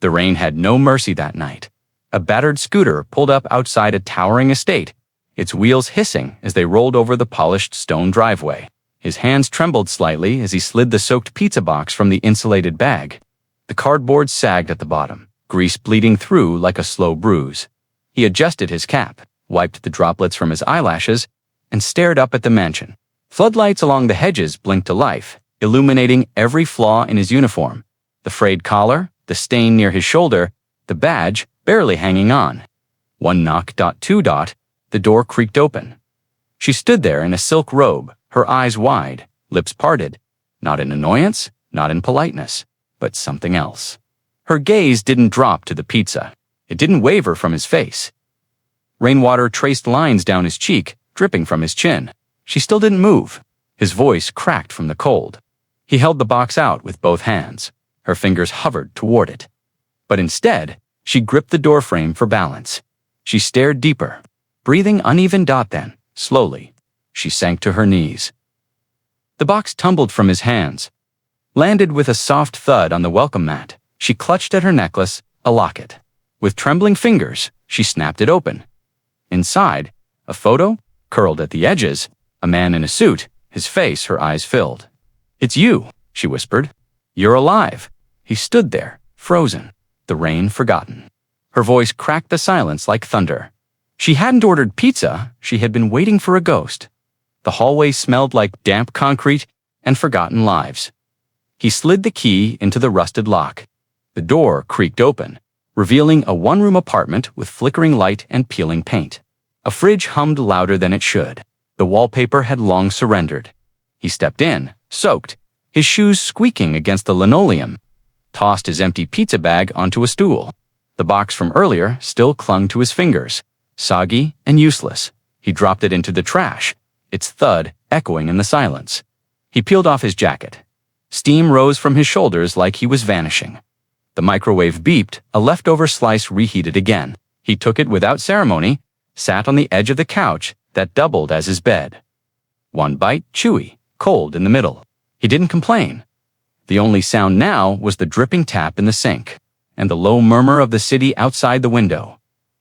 The rain had no mercy that night. A battered scooter pulled up outside a towering estate, its wheels hissing as they rolled over the polished stone driveway. His hands trembled slightly as he slid the soaked pizza box from the insulated bag. The cardboard sagged at the bottom, grease bleeding through like a slow bruise. He adjusted his cap, wiped the droplets from his eyelashes, and stared up at the mansion. Floodlights along the hedges blinked to life, illuminating every flaw in his uniform. The frayed collar, the stain near his shoulder, the badge barely hanging on. One knock, two. The door creaked open. She stood there in a silk robe, her eyes wide, lips parted, not in annoyance, not in politeness, but something else. Her gaze didn't drop to the pizza. It didn't waver from his face. Rainwater traced lines down his cheek, dripping from his chin. She still didn't move. His voice cracked from the cold. He held the box out with both hands. Her fingers hovered toward it. But instead, she gripped the doorframe for balance. She stared deeper, breathing uneven. Then, slowly, she sank to her knees. The box tumbled from his hands, landed with a soft thud on the welcome mat. She clutched at her necklace, a locket. With trembling fingers, she snapped it open. Inside, a photo, curled at the edges, a man in a suit, his face, her eyes filled. "It's you," she whispered. "You're alive." He stood there, frozen, the rain forgotten. Her voice cracked the silence like thunder. She hadn't ordered pizza, she had been waiting for a ghost. The hallway smelled like damp concrete and forgotten lives. He slid the key into the rusted lock. The door creaked open, revealing a one-room apartment with flickering light and peeling paint. A fridge hummed louder than it should. The wallpaper had long surrendered. He stepped in, soaked, his shoes squeaking against the linoleum, tossed his empty pizza bag onto a stool. The box from earlier still clung to his fingers, soggy and useless. He dropped it into the trash, its thud echoing in the silence. He peeled off his jacket. Steam rose from his shoulders like he was vanishing. The microwave beeped, a leftover slice reheated again. He took it without ceremony, sat on the edge of the couch that doubled as his bed. One bite, chewy, cold in the middle. He didn't complain. The only sound now was the dripping tap in the sink and the low murmur of the city outside the window.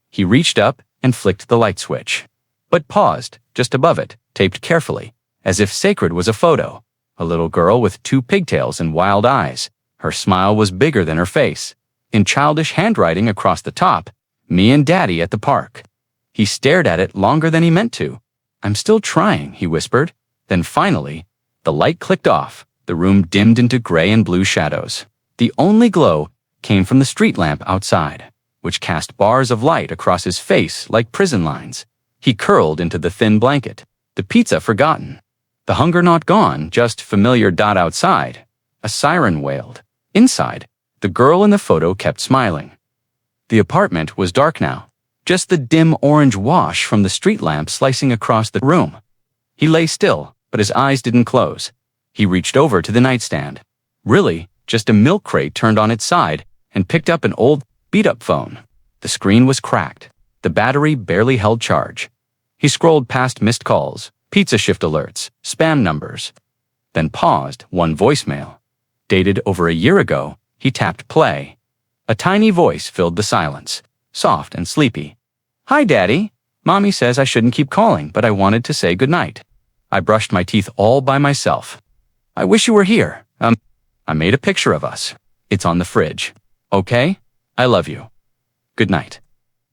He reached up and flicked the light switch, but paused just above it, taped carefully, as if sacred was a photo. A little girl with 2 pigtails and wild eyes. Her smile was bigger than her face. In childish handwriting across the top, "Me and Daddy at the park." He stared at it longer than he meant to. "I'm still trying," he whispered. Then finally, the light clicked off. The room dimmed into gray and blue shadows. The only glow came from the street lamp outside, which cast bars of light across his face like prison lines. He curled into the thin blanket, the pizza forgotten. The hunger not gone, just familiar. Outside, a siren wailed. Inside, the girl in the photo kept smiling. The apartment was dark now, just the dim orange wash from the street lamp slicing across the room. He lay still, but his eyes didn't close. He reached over to the nightstand. Really, just a milk crate turned on its side, and picked up an old, beat-up phone. The screen was cracked. The battery barely held charge. He scrolled past missed calls, pizza shift alerts, spam numbers, then paused. One voicemail. Dated over a year ago, he tapped play. A tiny voice filled the silence, soft and sleepy. "Hi, Daddy. Mommy says I shouldn't keep calling, but I wanted to say goodnight. I brushed my teeth all by myself. I wish you were here. I made a picture of us. It's on the fridge. Okay? I love you. Good night."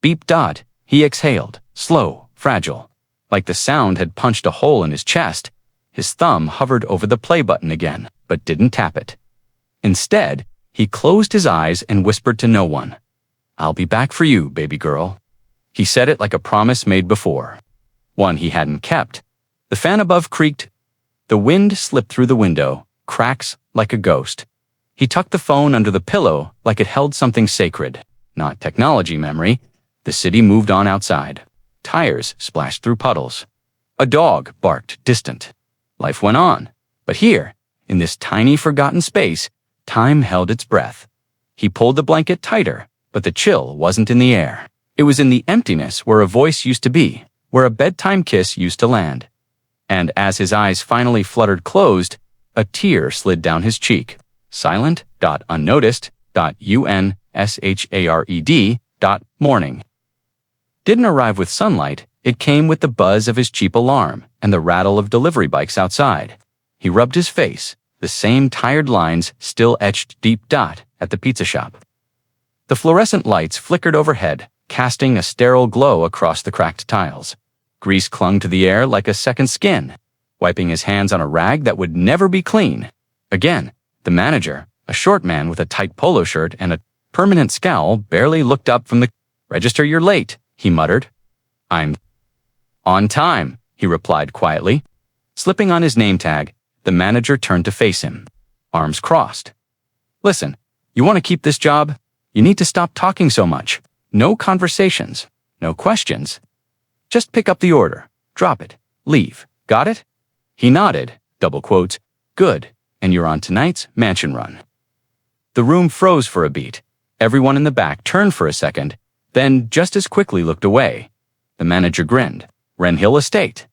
Beep. He exhaled, slow, fragile, like the sound had punched a hole in his chest. His thumb hovered over the play button again, but didn't tap it. Instead, he closed his eyes and whispered to no one. "I'll be back for you, baby girl." He said it like a promise made before, one he hadn't kept. The fan above creaked. The wind slipped through the window, cracks like a ghost. He tucked the phone under the pillow like it held something sacred, not technology memory. The city moved on outside. Tires splashed through puddles. A dog barked, distant. Life went on. But here, in this tiny forgotten space, time held its breath. He pulled the blanket tighter, but the chill wasn't in the air. It was in the emptiness where a voice used to be, where a bedtime kiss used to land. And as his eyes finally fluttered closed, a tear slid down his cheek. Silent, unnoticed, morning. Didn't arrive with sunlight, it came with the buzz of his cheap alarm and the rattle of delivery bikes outside. He rubbed his face, the same tired lines still etched deep at the pizza shop. The fluorescent lights flickered overhead, casting a sterile glow across the cracked tiles. Grease clung to the air like a second skin, wiping his hands on a rag that would never be clean. Again, the manager, a short man with a tight polo shirt and a permanent scowl, barely looked up from the register. "You're late," he muttered. "I'm on time," he replied quietly. Slipping on his name tag, the manager turned to face him, arms crossed. "Listen, you want to keep this job? You need to stop talking so much. No conversations, no questions. Just pick up the order, drop it, leave. Got it?" He nodded, double quotes. "Good, and you're on tonight's mansion run." The room froze for a beat. Everyone in the back turned for a second, then just as quickly looked away. The manager grinned. "Wren Hill Estate.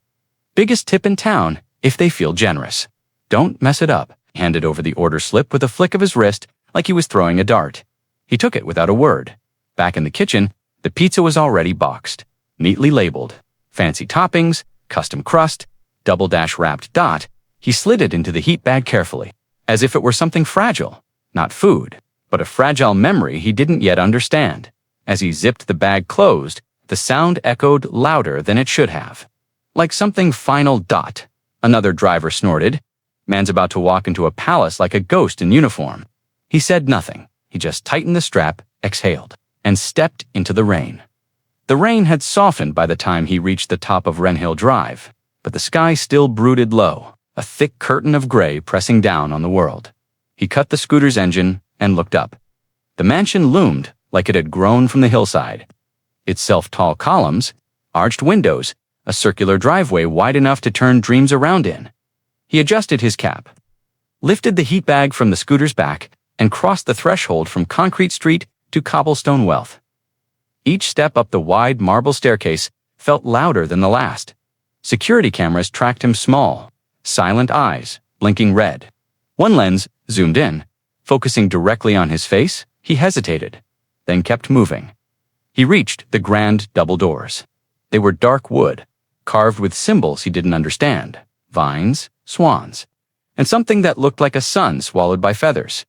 Biggest tip in town, if they feel generous. Don't mess it up." He handed over the order slip with a flick of his wrist like he was throwing a dart. He took it without a word. Back in the kitchen, the pizza was already boxed, neatly labeled. Fancy toppings, custom crust, double-wrapped. He slid it into the heat bag carefully, as if it were something fragile. Not food, but a fragile memory he didn't yet understand. As he zipped the bag closed, the sound echoed louder than it should have. Like something final. Another driver snorted. "Man's about to walk into a palace like a ghost in uniform." He said nothing. He just tightened the strap, exhaled, and stepped into the rain. The rain had softened by the time he reached the top of Wren Hill Drive, but the sky still brooded low, a thick curtain of gray pressing down on the world. He cut the scooter's engine and looked up. The mansion loomed like it had grown from the hillside. Itself tall columns, arched windows, a circular driveway wide enough to turn dreams around in. He adjusted his cap, lifted the heat bag from the scooter's back, and crossed the threshold from concrete street to cobblestone wealth. Each step up the wide marble staircase felt louder than the last. Security cameras tracked him, small, silent eyes, blinking red. One lens zoomed in, focusing directly on his face. He hesitated, then kept moving. He reached the grand double doors. They were dark wood, carved with symbols he didn't understand, vines, swans, and something that looked like a sun swallowed by feathers.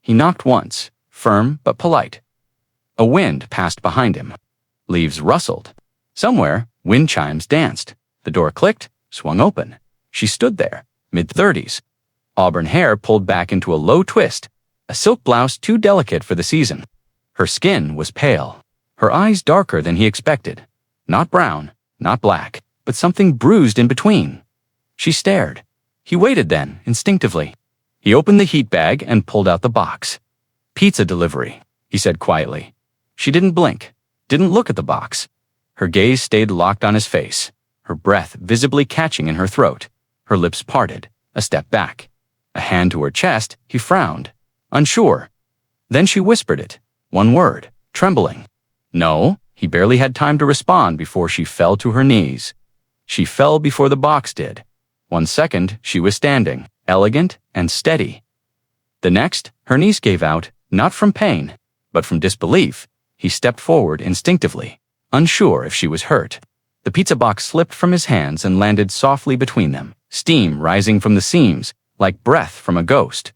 He knocked once, firm but polite. A wind passed behind him. Leaves rustled. Somewhere, wind chimes danced. The door clicked, swung open. She stood there, mid-30s. Auburn hair pulled back into a low twist, a silk blouse too delicate for the season. Her skin was pale, her eyes darker than he expected. Not brown, not black, but something bruised in between. She stared. He waited then, instinctively. He opened the heat bag and pulled out the box. "Pizza delivery," he said quietly. She didn't blink, didn't look at the box. Her gaze stayed locked on his face, her breath visibly catching in her throat. Her lips parted, a step back. A hand to her chest, he frowned, unsure. Then she whispered it, one word, trembling. "No." He barely had time to respond before she fell to her knees. She fell before the box did. 1 second, she was standing, elegant and steady. The next, her knees gave out, not from pain, but from disbelief. He stepped forward instinctively, unsure if she was hurt. The pizza box slipped from his hands and landed softly between them, steam rising from the seams, like breath from a ghost.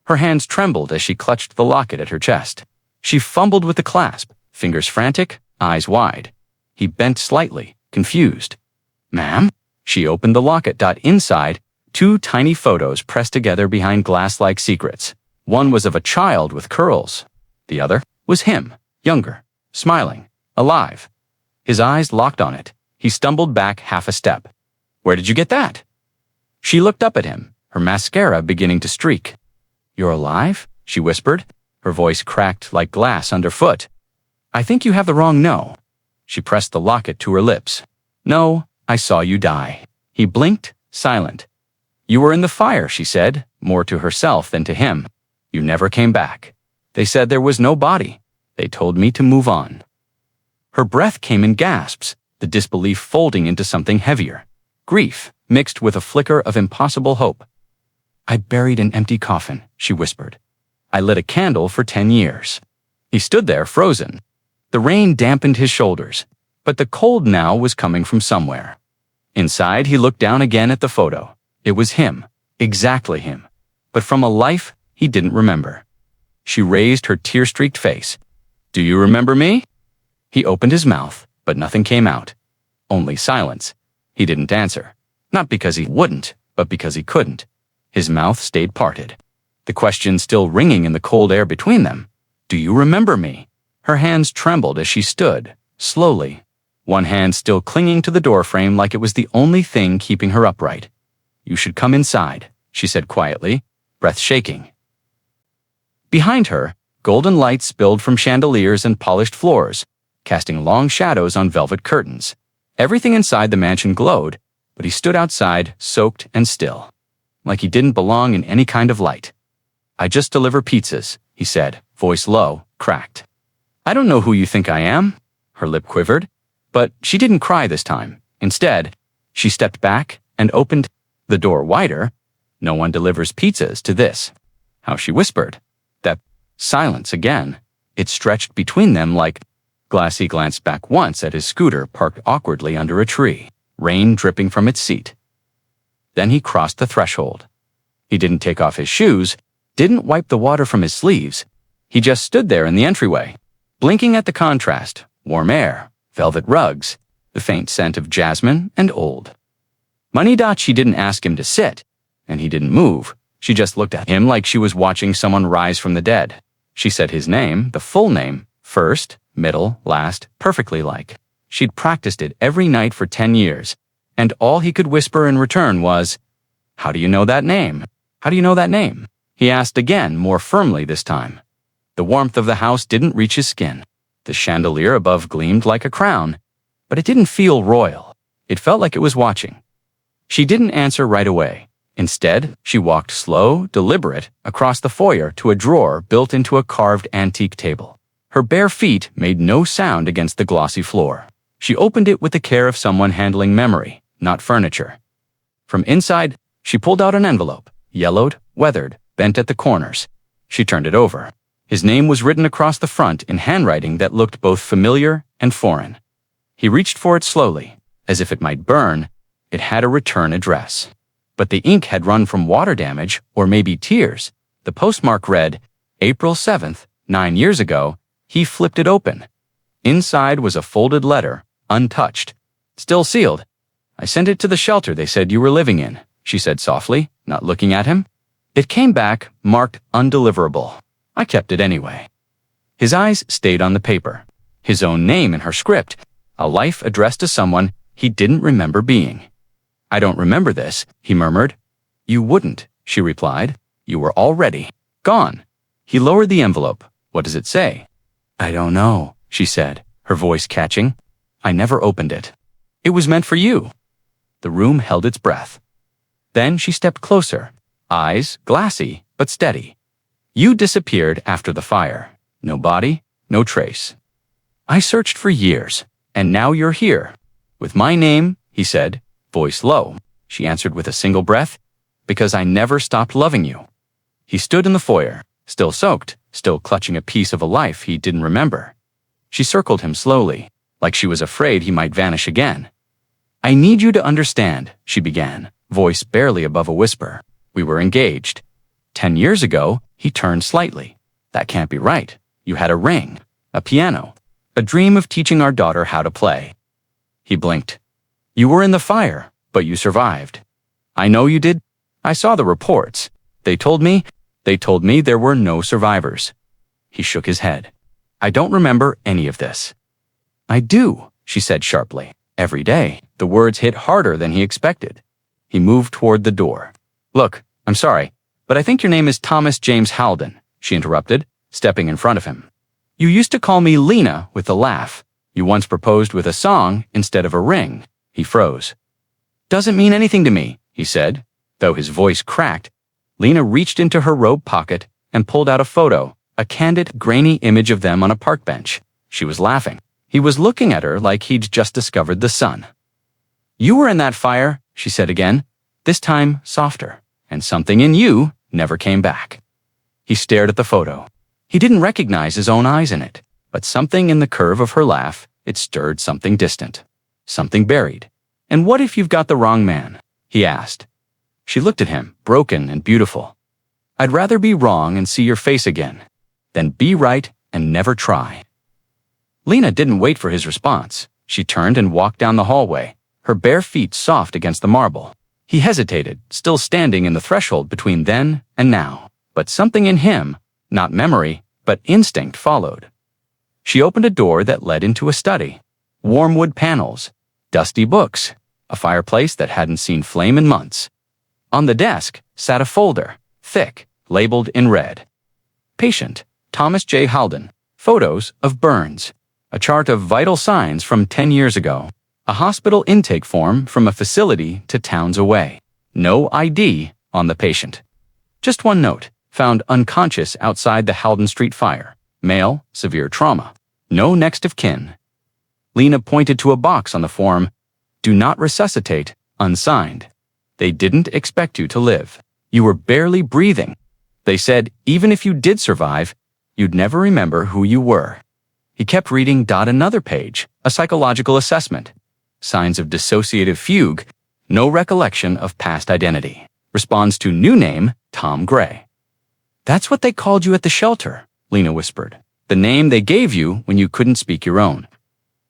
Her hands trembled as she clutched the locket at her chest. She fumbled with the clasp, fingers frantic, eyes wide. He bent slightly, confused. "Ma'am?" She opened the locket. Inside, 2 tiny photos pressed together behind glass-like secrets. One was of a child with curls. The other was him, younger, smiling, alive. His eyes locked on it. He stumbled back half a step. "Where did you get that?" She looked up at him, her mascara beginning to streak. "You're alive?" she whispered, her voice cracked like glass underfoot. "I think you have the wrong no." She pressed the locket to her lips. "No, I saw you die." He blinked, silent. "You were in the fire," she said, more to herself than to him. "You never came back. They said there was no body. They told me to move on." Her breath came in gasps, the disbelief folding into something heavier. Grief, mixed with a flicker of impossible hope. "I buried an empty coffin," she whispered. "I lit a candle for 10 years. He stood there, frozen. The rain dampened his shoulders, but the cold now was coming from somewhere. Inside, he looked down again at the photo. It was him, exactly him, but from a life he didn't remember. She raised her tear-streaked face. "Do you remember me?" He opened his mouth, but nothing came out. Only silence. He didn't answer. Not because he wouldn't, but because he couldn't. His mouth stayed parted. The question still ringing in the cold air between them. "Do you remember me?" Her hands trembled as she stood, slowly, one hand still clinging to the doorframe like it was the only thing keeping her upright. "You should come inside," she said quietly, breath shaking. Behind her, golden light spilled from chandeliers and polished floors, casting long shadows on velvet curtains. Everything inside the mansion glowed, but he stood outside, soaked and still, like he didn't belong in any kind of light. "I just deliver pizzas," he said, voice low, cracked. "I don't know who you think I am." Her lip quivered, but she didn't cry this time. Instead, she stepped back and opened the door wider. "No one delivers pizzas to this." How she whispered. That silence again. It stretched between them like glass. He glanced back once at his scooter parked awkwardly under a tree, rain dripping from its seat. Then he crossed the threshold. He didn't take off his shoes, didn't wipe the water from his sleeves. He just stood there in the entryway, blinking at the contrast, warm air, velvet rugs, the faint scent of jasmine and old. She didn't ask him to sit, and he didn't move. She just looked at him like she was watching someone rise from the dead. She said his name, the full name, first, middle, last, perfectly like. She'd practiced it every night for 10 years, and all he could whisper in return was, "How do you know that name? How do you know that name?" He asked again, more firmly this time. The warmth of the house didn't reach his skin. The chandelier above gleamed like a crown, but it didn't feel royal. It felt like it was watching. She didn't answer right away. Instead, she walked slow, deliberate, across the foyer to a drawer built into a carved antique table. Her bare feet made no sound against the glossy floor. She opened it with the care of someone handling memory, not furniture. From inside, she pulled out an envelope, yellowed, weathered, bent at the corners. She turned it over. His name was written across the front in handwriting that looked both familiar and foreign. He reached for it slowly, as if it might burn. It had a return address. But the ink had run from water damage, or maybe tears. The postmark read, April 7th, 9 years ago. He flipped it open. Inside was a folded letter, untouched, still sealed. "I sent it to the shelter they said you were living in," she said softly, not looking at him. It came back, marked undeliverable. "I kept it anyway." His eyes stayed on the paper. His own name in her script, a life addressed to someone he didn't remember being. "I don't remember this," he murmured. "You wouldn't," she replied. "You were already gone." He lowered the envelope. "What does it say?" "I don't know," she said, her voice catching. "I never opened it. It was meant for you." The room held its breath. Then she stepped closer, eyes glassy but steady. "You disappeared after the fire. No body, no trace. I searched for years, and now you're here. With my name," he said, voice low. She answered with a single breath, "Because I never stopped loving you." He stood in the foyer, still soaked, still clutching a piece of a life he didn't remember. She circled him slowly, like she was afraid he might vanish again. "I need you to understand," she began, voice barely above a whisper. "We were engaged. 10 years ago," he turned slightly. "That can't be right. You had a ring, a piano, a dream of teaching our daughter how to play." He blinked. "You were in the fire, but you survived." "I know you did. I saw the reports. They told me there were no survivors." He shook his head. "I don't remember any of this." "I do," she said sharply. Every day, the words hit harder than he expected. He moved toward the door. "Look, I'm sorry, but I think your name is Thomas James Halden," she interrupted, stepping in front of him. "You used to call me Lena with a laugh. You once proposed with a song instead of a ring." He froze. "Doesn't mean anything to me," he said, though his voice cracked. Lena reached into her robe pocket and pulled out a photo, a candid, grainy image of them on a park bench. She was laughing. He was looking at her like he'd just discovered the sun. "You were in that fire," she said again, this time softer, "and something in you never came back." He stared at the photo. He didn't recognize his own eyes in it, but something in the curve of her laugh, it stirred something distant, something buried. "And what if you've got the wrong man?" he asked. She looked at him, broken and beautiful. "I'd rather be wrong and see your face again, than be right and never try." Lena didn't wait for his response. She turned and walked down the hallway, her bare feet soft against the marble. He hesitated, still standing in the threshold between then and now. But something in him, not memory, but instinct, followed. She opened a door that led into a study. Warm wood panels, dusty books, a fireplace that hadn't seen flame in months. On the desk sat a folder, thick, labeled in red. Patient, Thomas J. Halden. Photos of burns. A chart of vital signs from 10 years ago. A hospital intake form from a facility to towns away. No ID on the patient. Just one note, found unconscious outside the Halden Street fire. Male, severe trauma. No next of kin. Lena pointed to a box on the form. "Do not resuscitate," unsigned. "They didn't expect you to live. You were barely breathing. They said even if you did survive, you'd never remember who you were." He kept reading. Another page, a psychological assessment. Signs of dissociative fugue, no recollection of past identity. Responds to new name, Tom Gray. "That's what they called you at the shelter," Lena whispered. "The name they gave you when you couldn't speak your own."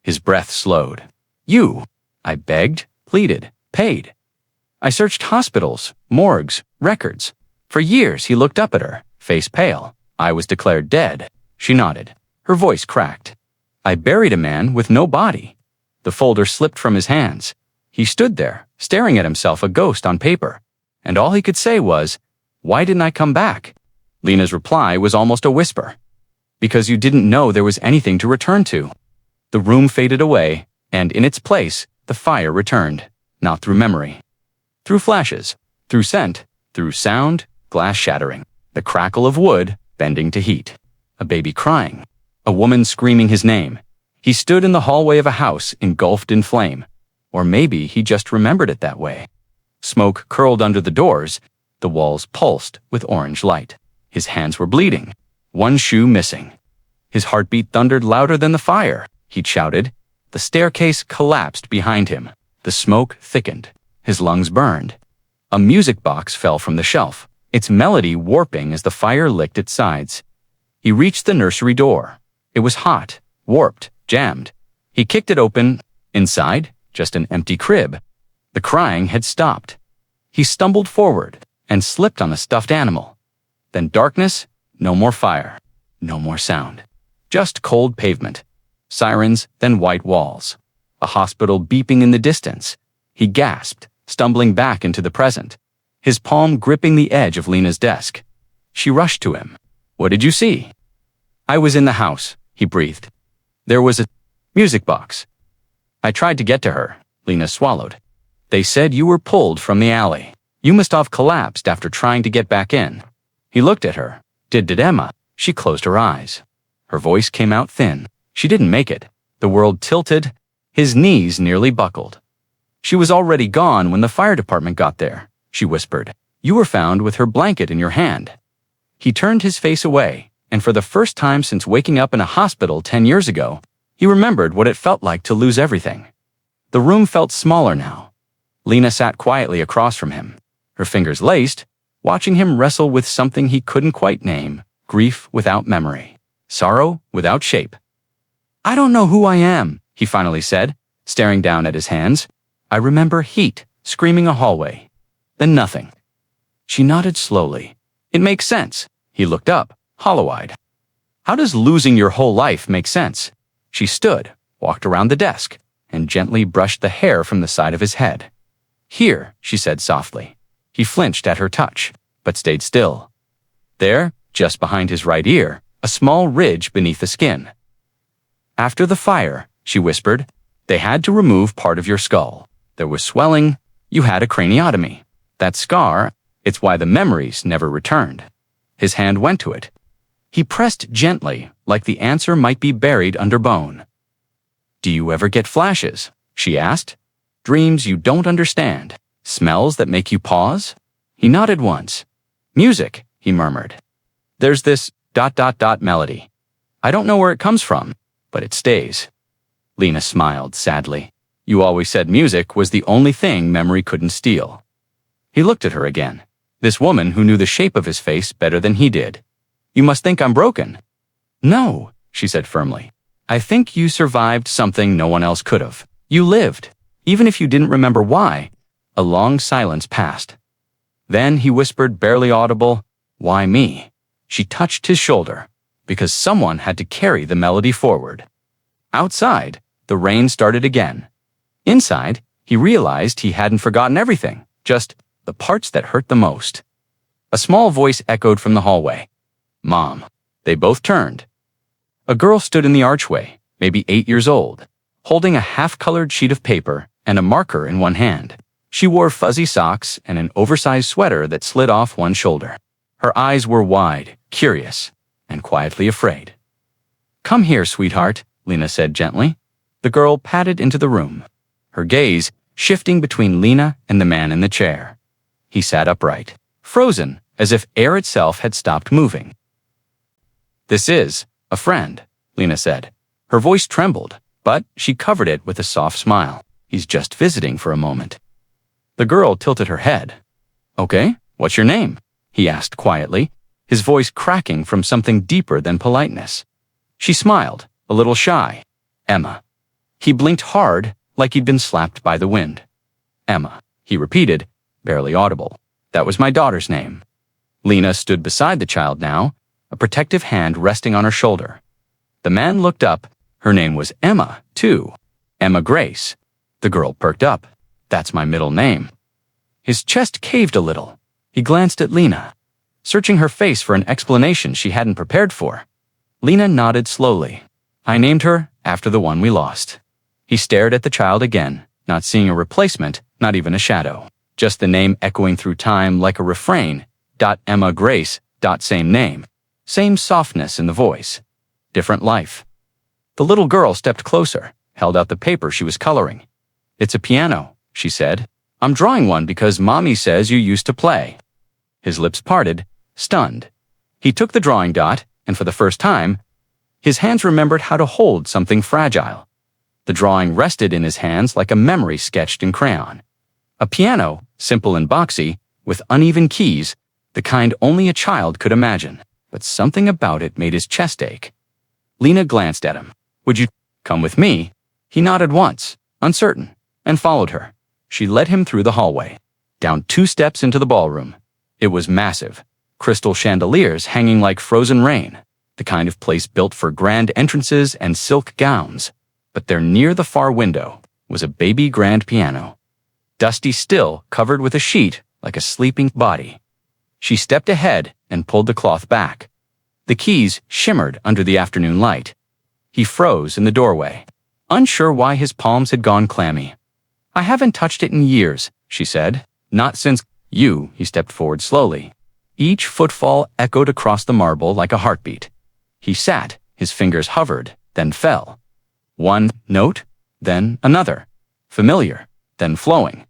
His breath slowed. "You," I begged, pleaded, paid. I searched hospitals, morgues, records. For years he looked up at her, face pale. "I was declared dead." She nodded. Her voice cracked. "I buried a man with no body." The folder slipped from his hands. He stood there, staring at himself, a ghost on paper. And all he could say was, "Why didn't I come back?" Lena's reply was almost a whisper. "Because you didn't know there was anything to return to." The room faded away, and in its place, the fire returned. Not through memory. Through flashes, through scent, through sound, glass shattering, the crackle of wood bending to heat. A baby crying. A woman screaming his name. He stood in the hallway of a house engulfed in flame. Or maybe he just remembered it that way. Smoke curled under the doors. The walls pulsed with orange light. His hands were bleeding. One shoe missing. His heartbeat thundered louder than the fire. He shouted. The staircase collapsed behind him. The smoke thickened. His lungs burned. A music box fell from the shelf, its melody warping as the fire licked its sides. He reached the nursery door. It was hot, warped, jammed. He kicked it open. Inside, just an empty crib. The crying had stopped. He stumbled forward and slipped on a stuffed animal. Then darkness, no more fire, no more sound. Just cold pavement. Sirens, then white walls. A hospital beeping in the distance. He gasped, stumbling back into the present, his palm gripping the edge of Lena's desk. She rushed to him. "What did you see?" "I was in the house," he breathed. "There was a music box." "I tried to get to her," Lena swallowed. "They said you were pulled from the alley. You must have collapsed after trying to get back in." He looked at her. Did Emma? She closed her eyes. Her voice came out thin. She didn't make it. The world tilted. His knees nearly buckled. "She was already gone when the fire department got there," she whispered. "You were found with her blanket in your hand." He turned his face away, and for the first time since waking up in a hospital 10 years ago, he remembered what it felt like to lose everything. The room felt smaller now. Lena sat quietly across from him, her fingers laced, watching him wrestle with something he couldn't quite name, grief without memory, sorrow without shape. "I don't know who I am," he finally said, staring down at his hands. "I remember heat, screaming a hallway. Then nothing." She nodded slowly. "It makes sense." He looked up, hollow-eyed. "How does losing your whole life make sense?" She stood, walked around the desk, and gently brushed the hair from the side of his head. "Here," she said softly. He flinched at her touch, but stayed still. There, just behind his right ear, a small ridge beneath the skin. "After the fire," she whispered, "they had to remove part of your skull. There was swelling. You had a craniotomy. That scar, it's why the memories never returned." His hand went to it. He pressed gently, like the answer might be buried under bone. "Do you ever get flashes?" she asked. "Dreams you don't understand? Smells that make you pause?" He nodded once. "Music," he murmured. "There's this Melody. I don't know where it comes from, but it stays. Lena smiled sadly. You always said music was the only thing memory couldn't steal. He looked at her again. This woman who knew the shape of his face better than he did. You must think I'm broken. No, she said firmly. I think you survived something no one else could have. You lived, even if you didn't remember why. A long silence passed. Then he whispered, barely audible, Why me? She touched his shoulder, because someone had to carry the melody forward. Outside, the rain started again. Inside, he realized he hadn't forgotten everything, just the parts that hurt the most. A small voice echoed from the hallway. Mom. They both turned. A girl stood in the archway, maybe 8 years old, holding a half-colored sheet of paper and a marker in one hand. She wore fuzzy socks and an oversized sweater that slid off one shoulder. Her eyes were wide, curious, and quietly afraid. Come here, sweetheart, Lena said gently. The girl padded into the room, her gaze shifting between Lena and the man in the chair. He sat upright, frozen, as if air itself had stopped moving. This is a friend, Lena said. Her voice trembled, but she covered it with a soft smile. He's just visiting for a moment. The girl tilted her head. Okay, what's your name? He asked quietly, his voice cracking from something deeper than politeness. She smiled, a little shy. Emma. He blinked hard, like he'd been slapped by the wind. Emma, he repeated, barely audible. That was my daughter's name. Lena stood beside the child now, a protective hand resting on her shoulder. The man looked up. Her name was Emma, too. Emma Grace. The girl perked up. That's my middle name. His chest caved a little. He glanced at Lena, searching her face for an explanation she hadn't prepared for. Lena nodded slowly. I named her after the one we lost. He stared at the child again, not seeing a replacement, not even a shadow. Just the name echoing through time like a refrain. Emma Grace. Same name. Same softness in the voice. Different life. The little girl stepped closer, held out the paper she was coloring. It's a piano, she said. I'm drawing one because Mommy says you used to play. His lips parted, stunned. He took the drawing dot, and for the first time, his hands remembered how to hold something fragile. The drawing rested in his hands like a memory sketched in crayon. A piano, simple and boxy, with uneven keys, the kind only a child could imagine. But something about it made his chest ache. Lena glanced at him. Would you come with me? He nodded once, uncertain, and followed her. She led him through the hallway, down 2 steps into the ballroom. It was massive, crystal chandeliers hanging like frozen rain, the kind of place built for grand entrances and silk gowns. But there near the far window was a baby grand piano, dusty still, covered with a sheet like a sleeping body. She stepped ahead and pulled the cloth back. The keys shimmered under the afternoon light. He froze in the doorway, unsure why his palms had gone clammy. I haven't touched it in years, she said. Not since you, he stepped forward slowly. Each footfall echoed across the marble like a heartbeat. He sat, his fingers hovered, then fell. One note, then another. Familiar, then flowing.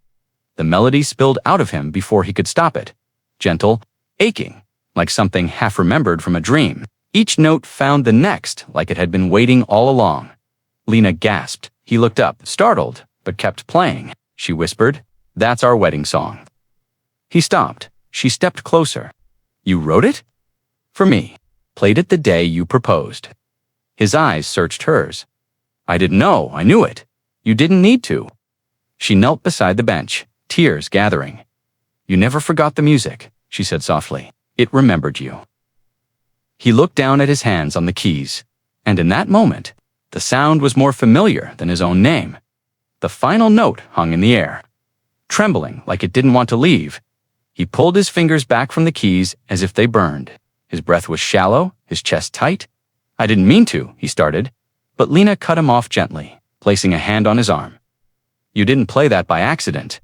The melody spilled out of him before he could stop it. Gentle, aching, like something half-remembered from a dream. Each note found the next, like it had been waiting all along. Lena gasped. He looked up, startled, but kept playing. She whispered, That's our wedding song. He stopped. She stepped closer. You wrote it? For me. Played it the day you proposed. His eyes searched hers. I didn't know. I knew it. You didn't need to. She knelt beside the bench, tears gathering. You never forgot the music, she said softly. It remembered you. He looked down at his hands on the keys, and in that moment, the sound was more familiar than his own name. The final note hung in the air. Trembling like it didn't want to leave, he pulled his fingers back from the keys as if they burned. His breath was shallow, his chest tight. I didn't mean to, he started, but Lena cut him off gently, placing a hand on his arm. You didn't play that by accident.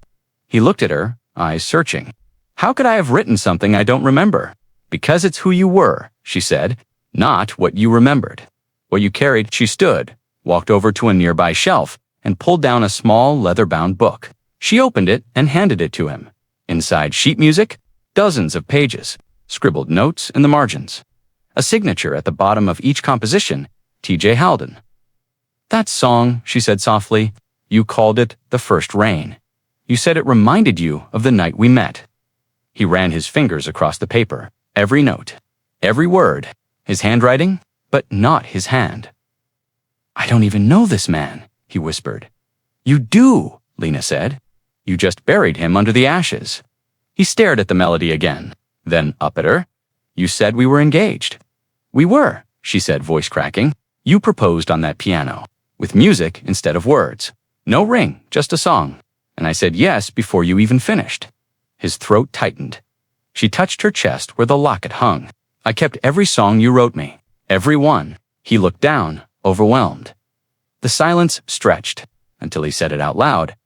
He looked at her, eyes searching. How could I have written something I don't remember? Because it's who you were, she said, not what you remembered. What you carried. She stood, walked over to a nearby shelf, and pulled down a small leather-bound book. She opened it and handed it to him. Inside sheet music, dozens of pages, scribbled notes in the margins. a signature at the bottom of each composition, T.J. Halden. "That song," she said softly, "you called it The First Rain. You said it reminded you of the night we met." He ran his fingers across the paper, every note, every word, his handwriting, but not his hand. "I don't even know this man," he whispered. "You do," Lena said. "You just buried him under the ashes." He stared at the melody again, then up at her. "You said we were engaged." "We were," she said, voice cracking. "You proposed on that piano, with music instead of words. No ring, just a song. And I said yes before you even finished." His throat tightened. She touched her chest where the locket hung. "I kept every song you wrote me. Every one." He looked down, overwhelmed. The silence stretched, until he said it out loud.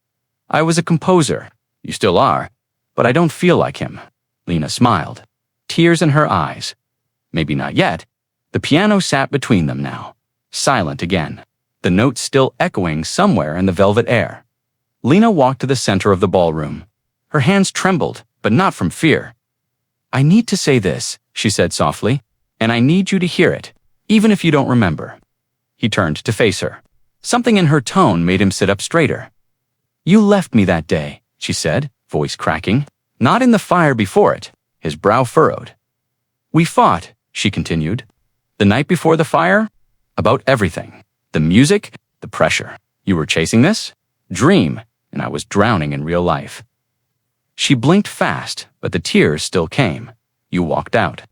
"I was a composer. You still are. But I don't feel like him." Lena smiled, tears in her eyes. Maybe not yet. The piano sat between them now, silent again, the notes still echoing somewhere in the velvet air. Lena walked to the center of the ballroom. Her hands trembled, but not from fear. "I need to say this," she said softly, "and I need you to hear it, even if you don't remember." He turned to face her. Something in her tone made him sit up straighter. "You left me that day," she said, voice cracking, "not in the fire before it." His brow furrowed. "We fought," she continued. "The night before the fire? About everything. The music, the pressure. You were chasing this dream, and I was drowning in real life." She blinked fast, but the tears still came. "You walked out.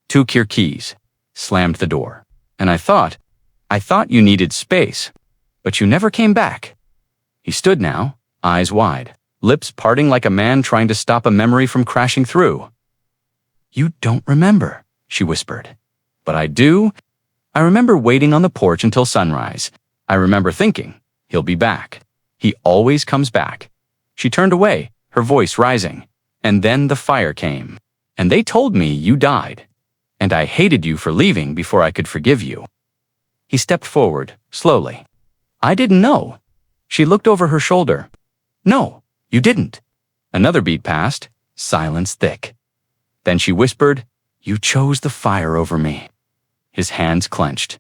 Took your keys. Slammed the door. And I thought you needed space. But you never came back." He stood now, eyes wide, lips parting like a man trying to stop a memory from crashing through. "You don't remember," she whispered. "But I do. I remember waiting on the porch until sunrise. I remember thinking, he'll be back. He always comes back." She turned away, her voice rising. "And then the fire came. And they told me you died. And I hated you for leaving before I could forgive you." He stepped forward, slowly. "I didn't know." She looked over her shoulder. "No, you didn't." Another beat passed, silence thick. Then she whispered, "You chose the fire over me." His hands clenched.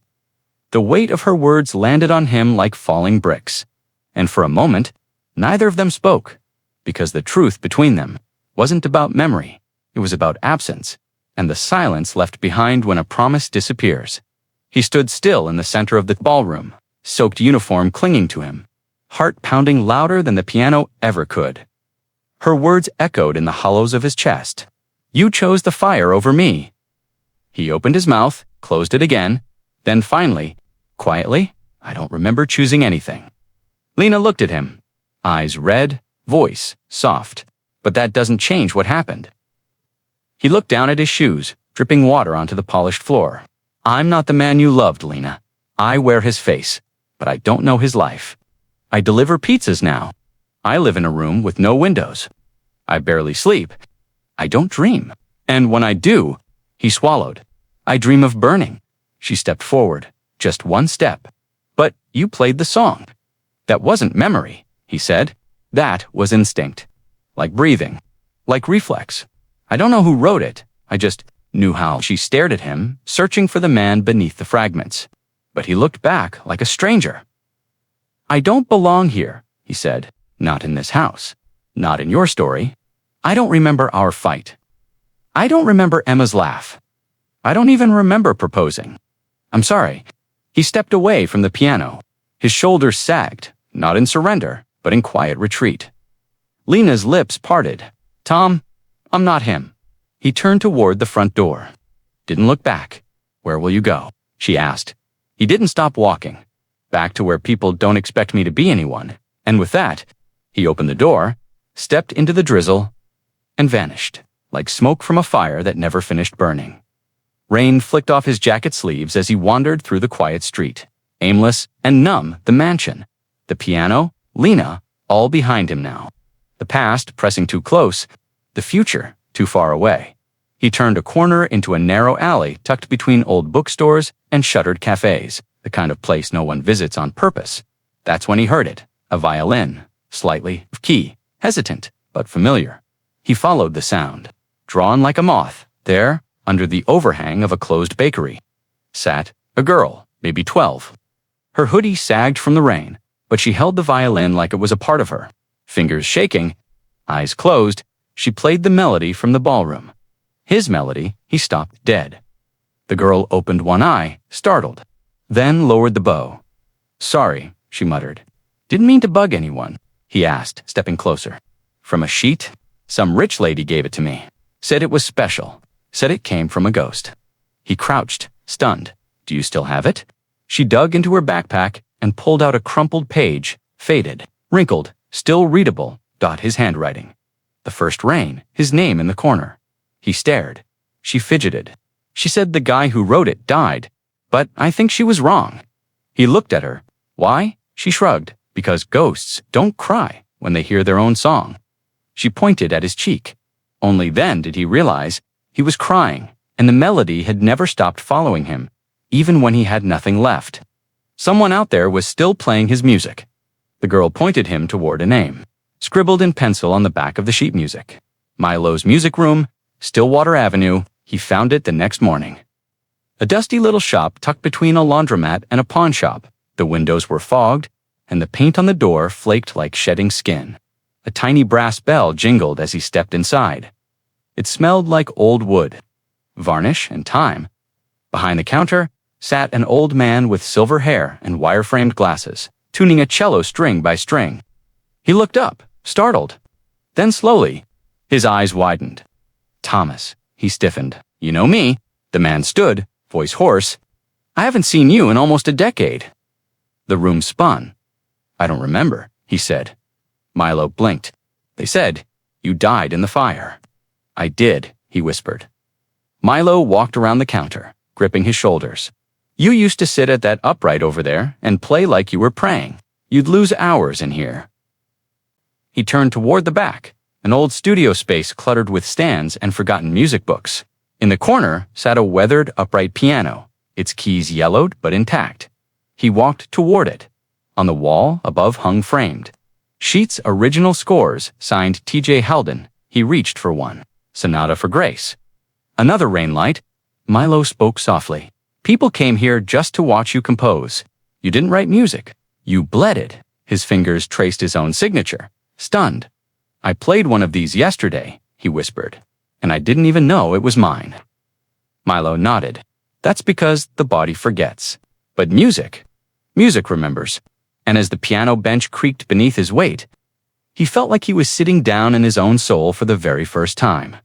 The weight of her words landed on him like falling bricks. And for a moment, neither of them spoke, because the truth between them wasn't about memory. It was about absence, and the silence left behind when a promise disappears. He stood still in the center of the ballroom, soaked uniform clinging to him, heart pounding louder than the piano ever could. Her words echoed in the hollows of his chest. "You chose the fire over me." He opened his mouth, closed it again, then finally, quietly, "I don't remember choosing anything." Lena looked at him, eyes red, voice soft. "But that doesn't change what happened." He looked down at his shoes, dripping water onto the polished floor. "I'm not the man you loved, Lena. I wear his face, but I don't know his life. I deliver pizzas now. I live in a room with no windows. I barely sleep. I don't dream. And when I do," he swallowed, "I dream of burning." She stepped forward, just one step. "But you played the song." "That wasn't memory," he said. "That was instinct. Like breathing. Like reflex. I don't know who wrote it. I just knew how." She stared at him, searching for the man beneath the fragments. But he looked back like a stranger. "I don't belong here," he said. "Not in this house. Not in your story. I don't remember our fight. I don't remember Emma's laugh. I don't even remember proposing. I'm sorry." He stepped away from the piano. His shoulders sagged, not in surrender, but in quiet retreat. Lena's lips parted. "Tom, I'm not him." He turned toward the front door. Didn't look back. "Where will you go?" she asked. He didn't stop walking. "Back to where people don't expect me to be anyone." And with that, he opened the door, stepped into the drizzle, and vanished, like smoke from a fire that never finished burning. Rain flicked off his jacket sleeves as he wandered through the quiet street. Aimless and numb, the mansion, the piano, Lena, all behind him now. The past pressing too close, the future too far away. He turned a corner into a narrow alley tucked between old bookstores and shuttered cafes, the kind of place no one visits on purpose. That's when he heard it, a violin, slightly off key, hesitant, but familiar. He followed the sound, drawn like a moth. There, Under the overhang of a closed bakery sat a girl, maybe 12. Her hoodie sagged from the rain, but she held the violin like it was a part of her. Fingers shaking, eyes closed, she played the melody from the ballroom. His melody, he stopped dead. The girl opened one eye, startled, then lowered the bow. "Sorry," she muttered. "Didn't mean to bug anyone," he asked, stepping closer. "From a sheet? Some rich lady gave it to me. Said it was special. Said it came from a ghost." He crouched, stunned. "Do you still have it?" She dug into her backpack and pulled out a crumpled page, faded, wrinkled, still readable, his handwriting. The first rain, his name in the corner. He stared. She fidgeted. She said the guy who wrote it died, but I think she was wrong. He looked at her. Why? She shrugged. Because ghosts don't cry when they hear their own song. She pointed at his cheek. Only then did he realize he was crying, and the melody had never stopped following him, even when he had nothing left. Someone out there was still playing his music. The girl pointed him toward a name, scribbled in pencil on the back of the sheet music. Milo's Music Room, Stillwater Avenue. He found it the next morning. A dusty little shop tucked between a laundromat and a pawn shop. The windows were fogged, and the paint on the door flaked like shedding skin. A tiny brass bell jingled as he stepped inside. It smelled like old wood, varnish, and time. Behind the counter sat an old man with silver hair and wire-framed glasses, tuning a cello string by string. He looked up, startled. Then slowly, his eyes widened. "Thomas," he stiffened. "You know me." The man stood, voice hoarse. "I haven't seen you in almost a decade." The room spun. "I don't remember," he said. Milo blinked. "They said you died in the fire." "I did," he whispered. Milo walked around the counter, gripping his shoulders. "You used to sit at that upright over there and play like you were praying. You'd lose hours in here." He turned toward the back, an old studio space cluttered with stands and forgotten music books. In the corner sat a weathered upright piano, its keys yellowed but intact. He walked toward it. On the wall above hung framed Sheets' original scores, signed T.J. Halden. He reached for one. Sonata for Grace. Another rain light. Milo spoke softly. "People came here just to watch you compose. You didn't write music. You bled it." His fingers traced his own signature. Stunned. "I played one of these yesterday," he whispered, "and I didn't even know it was mine." Milo nodded. "That's because the body forgets. But music remembers." And as the piano bench creaked beneath his weight, he felt like he was sitting down in his own soul for the very first time.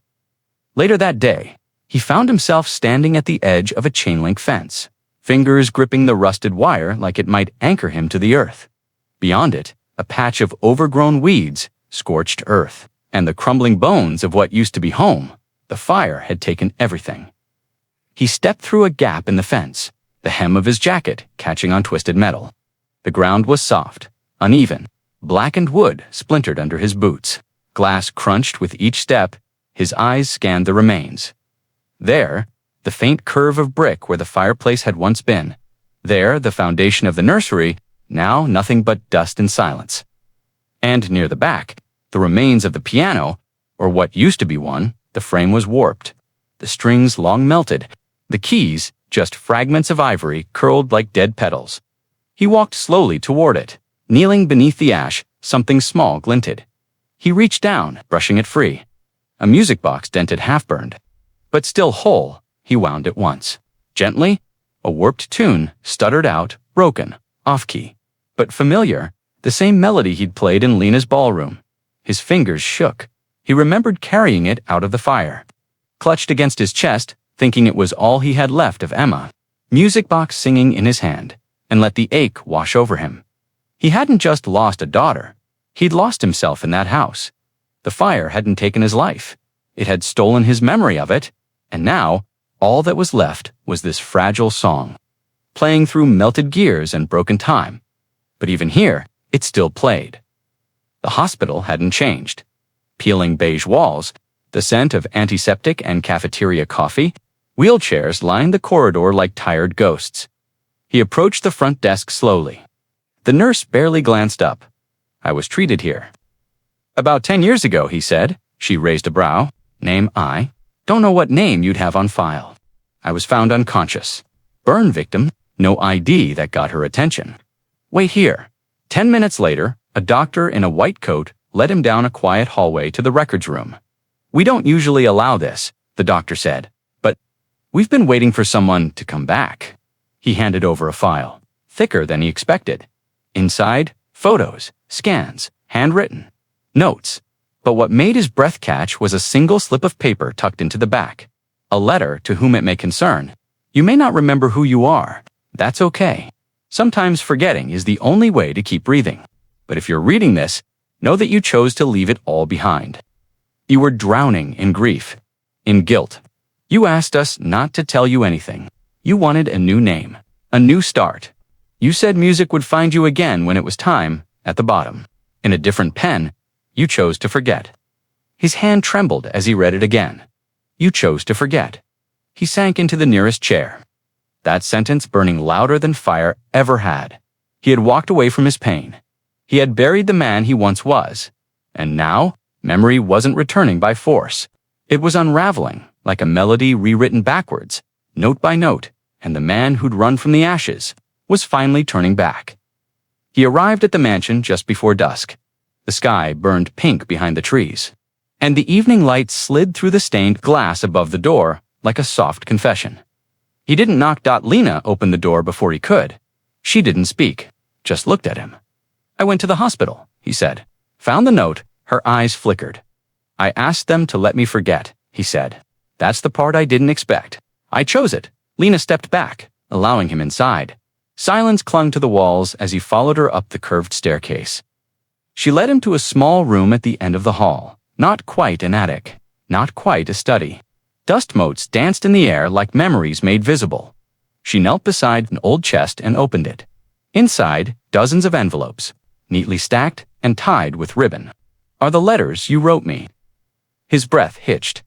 Later that day, he found himself standing at the edge of a chain-link fence, fingers gripping the rusted wire like it might anchor him to the earth. Beyond it, a patch of overgrown weeds, scorched earth, and the crumbling bones of what used to be home. The fire had taken everything. He stepped through a gap in the fence, the hem of his jacket catching on twisted metal. The ground was soft, uneven. Blackened wood splintered under his boots. Glass crunched with each step. His eyes scanned the remains. There, the faint curve of brick where the fireplace had once been. There, the foundation of the nursery, now nothing but dust and silence. And near the back, the remains of the piano, or what used to be one. The frame was warped. The strings long melted. The keys, just fragments of ivory curled like dead petals. He walked slowly toward it. Kneeling beneath the ash, something small glinted. He reached down, brushing it free. A music box dented half-burned. But still whole, he wound it once. Gently, a warped tune stuttered out, broken, off-key. But familiar, the same melody he'd played in Lena's ballroom. His fingers shook. He remembered carrying it out of the fire. Clutched against his chest, thinking it was all he had left of Emma. Music box singing in his hand, and let the ache wash over him. He hadn't just lost a daughter. He'd lost himself in that house. The fire hadn't taken his life. It had stolen his memory of it, and now, all that was left was this fragile song, playing through melted gears and broken time. But even here, it still played. The hospital hadn't changed. Peeling beige walls, the scent of antiseptic and cafeteria coffee, wheelchairs lined the corridor like tired ghosts. He approached the front desk slowly. The nurse barely glanced up. "I was treated here." "About 10 years ago," he said. She raised a brow. "Name I." Don't know what name you'd have on file. I was found unconscious. Burn victim, no ID that got her attention. Wait here. 10 minutes later, a doctor in a white coat led him down a quiet hallway to the records room. We don't usually allow this, the doctor said, but we've been waiting for someone to come back. He handed over a file, thicker than he expected. Inside, photos, scans, handwritten, notes. But what made his breath catch was a single slip of paper tucked into the back. A letter to whom it may concern. You may not remember who you are. That's okay. Sometimes forgetting is the only way to keep breathing. But if you're reading this, know that you chose to leave it all behind. You were drowning in grief, in guilt. You asked us not to tell you anything. You wanted a new name, a new start. You said music would find you again when it was time, at the bottom. In a different pen, you chose to forget. His hand trembled as he read it again. You chose to forget. He sank into the nearest chair. That sentence burning louder than fire ever had. He had walked away from his pain. He had buried the man he once was. And now, memory wasn't returning by force. It was unraveling, like a melody rewritten backwards, note by note, and the man who'd run from the ashes was finally turning back. He arrived at the mansion just before dusk. The sky burned pink behind the trees, and the evening light slid through the stained glass above the door like a soft confession. He didn't knock. Lena opened the door before he could. She didn't speak, just looked at him. I went to the hospital, he said. Found the note. Her eyes flickered. I asked them to let me forget, he said. That's the part I didn't expect. I chose it. Lena stepped back, allowing him inside. Silence clung to the walls as he followed her up the curved staircase. She led him to a small room at the end of the hall. Not quite an attic, not quite a study. Dust motes danced in the air like memories made visible. She knelt beside an old chest and opened it. Inside, dozens of envelopes, neatly stacked and tied with ribbon. Are the letters you wrote me? His breath hitched.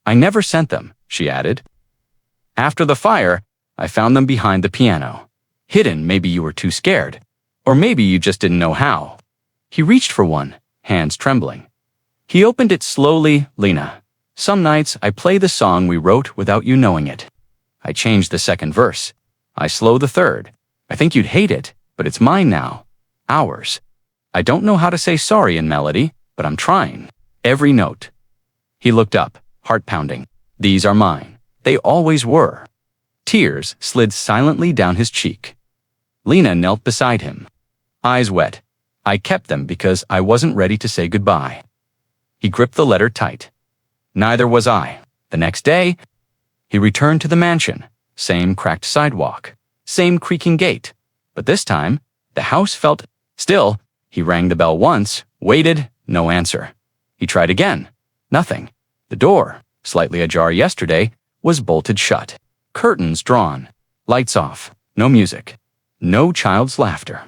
I never sent them, she added. After the fire, I found them behind the piano. Hidden. Maybe you were too scared. Or maybe you just didn't know how. He reached for one, hands trembling. He opened it slowly. Lena, some nights I play the song we wrote without you knowing it. I changed the second verse. I slow the third. I think you'd hate it, but it's mine now. Ours. I don't know how to say sorry in melody, but I'm trying. Every note. He looked up, heart pounding. These are mine. They always were. Tears slid silently down his cheek. Lena knelt beside him. Eyes wet. I kept them because I wasn't ready to say goodbye. He gripped the letter tight. Neither was I. The next day, he returned to the mansion. Same cracked sidewalk. Same creaking gate. But this time, the house felt still. He rang the bell once, waited, no answer. He tried again. Nothing. The door, slightly ajar yesterday, was bolted shut. Curtains drawn. Lights off. No music. No child's laughter.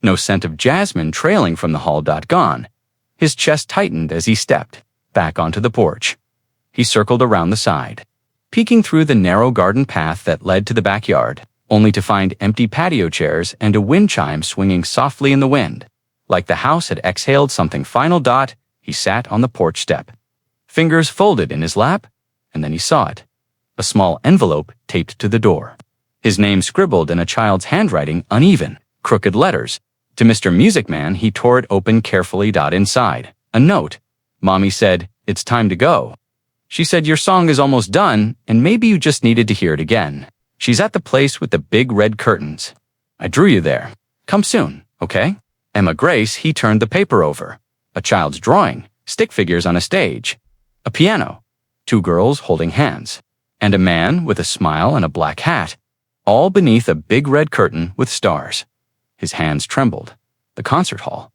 No scent of jasmine trailing from the hall. Gone. His chest tightened as he stepped back onto the porch. He circled around the side, peeking through the narrow garden path that led to the backyard, only to find empty patio chairs and a wind chime swinging softly in the wind. Like the house had exhaled something final. He sat on the porch step, fingers folded in his lap, and then he saw it. A small envelope taped to the door. His name scribbled in a child's handwriting, uneven, crooked letters. To Mr. Music Man, he tore it open carefully. Inside, a note. Mommy said, it's time to go. She said your song is almost done, and maybe you just needed to hear it again. She's at the place with the big red curtains. I drew you there. Come soon, okay? Emma Grace. He turned the paper over. A child's drawing, stick figures on a stage. A piano, 2 girls holding hands, and a man with a smile and a black hat, all beneath a big red curtain with stars. His hands trembled. The concert hall.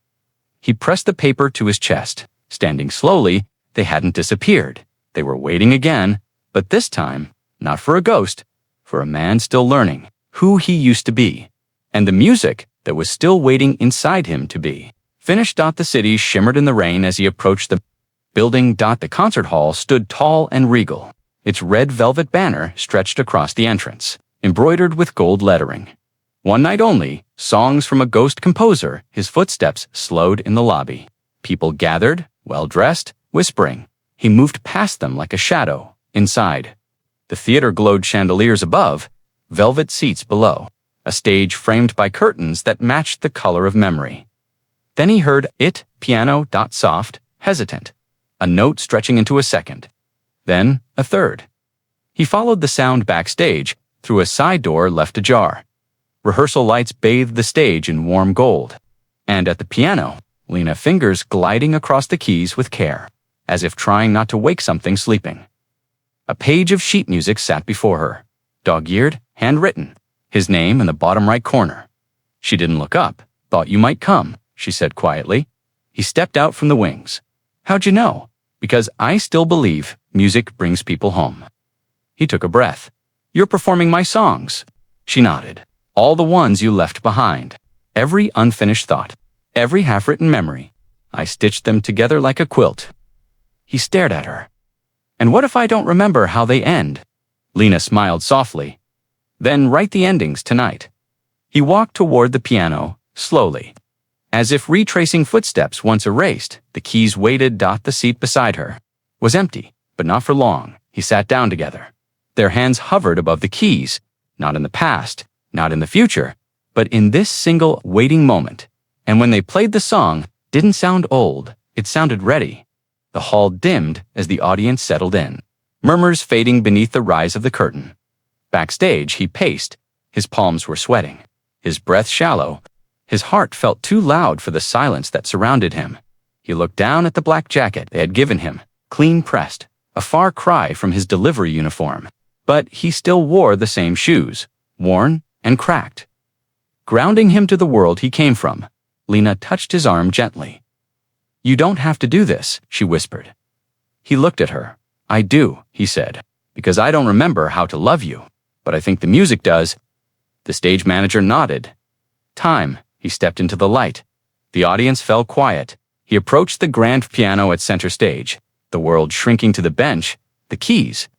He pressed the paper to his chest. Standing slowly, they hadn't disappeared. They were waiting again, but this time, not for a ghost, for a man still learning who he used to be, and the music that was still waiting inside him to be. Finished. The city shimmered in the rain as he approached the building. The concert hall stood tall and regal. Its red velvet banner stretched across the entrance, embroidered with gold lettering. One night only, songs from a ghost composer. His footsteps slowed in the lobby. People gathered, well-dressed, whispering. He moved past them like a shadow, Inside, the theater glowed chandeliers above, velvet seats below, a stage framed by curtains that matched the color of memory. Then he heard it, piano, soft, hesitant, a note stretching into a second. Then a third. He followed the sound backstage, through a side door left ajar. Rehearsal lights bathed the stage in warm gold. And at the piano, Lena fingers gliding across the keys with care, as if trying not to wake something sleeping. A page of sheet music sat before her, dog-eared, handwritten, his name in the bottom right corner. She didn't look up. Thought you might come, she said quietly. He stepped out from the wings. How'd you know? Because I still believe music brings people home. He took a breath. You're performing my songs. She nodded. All the ones you left behind. Every unfinished thought. Every half-written memory. I stitched them together like a quilt. He stared at her. And what if I don't remember how they end? Lena smiled softly. Then write the endings tonight. He walked toward the piano, slowly. As if retracing footsteps once erased, the keys waited. The seat beside her was empty, but not for long. He sat down together. Their hands hovered above the keys, not in the past, not in the future, but in this single waiting moment. And when they played the song, didn't sound old, it sounded ready. The hall dimmed as the audience settled in, murmurs fading beneath the rise of the curtain. Backstage, he paced. His palms were sweating, his breath shallow. His heart felt too loud for the silence that surrounded him. He looked down at the black jacket they had given him, clean pressed, a far cry from his delivery uniform. But he still wore the same shoes, worn and cracked. Grounding him to the world he came from, Lena touched his arm gently. You don't have to do this, she whispered. He looked at her. I do, he said, because I don't remember how to love you, but I think the music does. The stage manager nodded. Time. He stepped into the light. The audience fell quiet. He approached the grand piano at center stage, the world shrinking to the bench, the keys,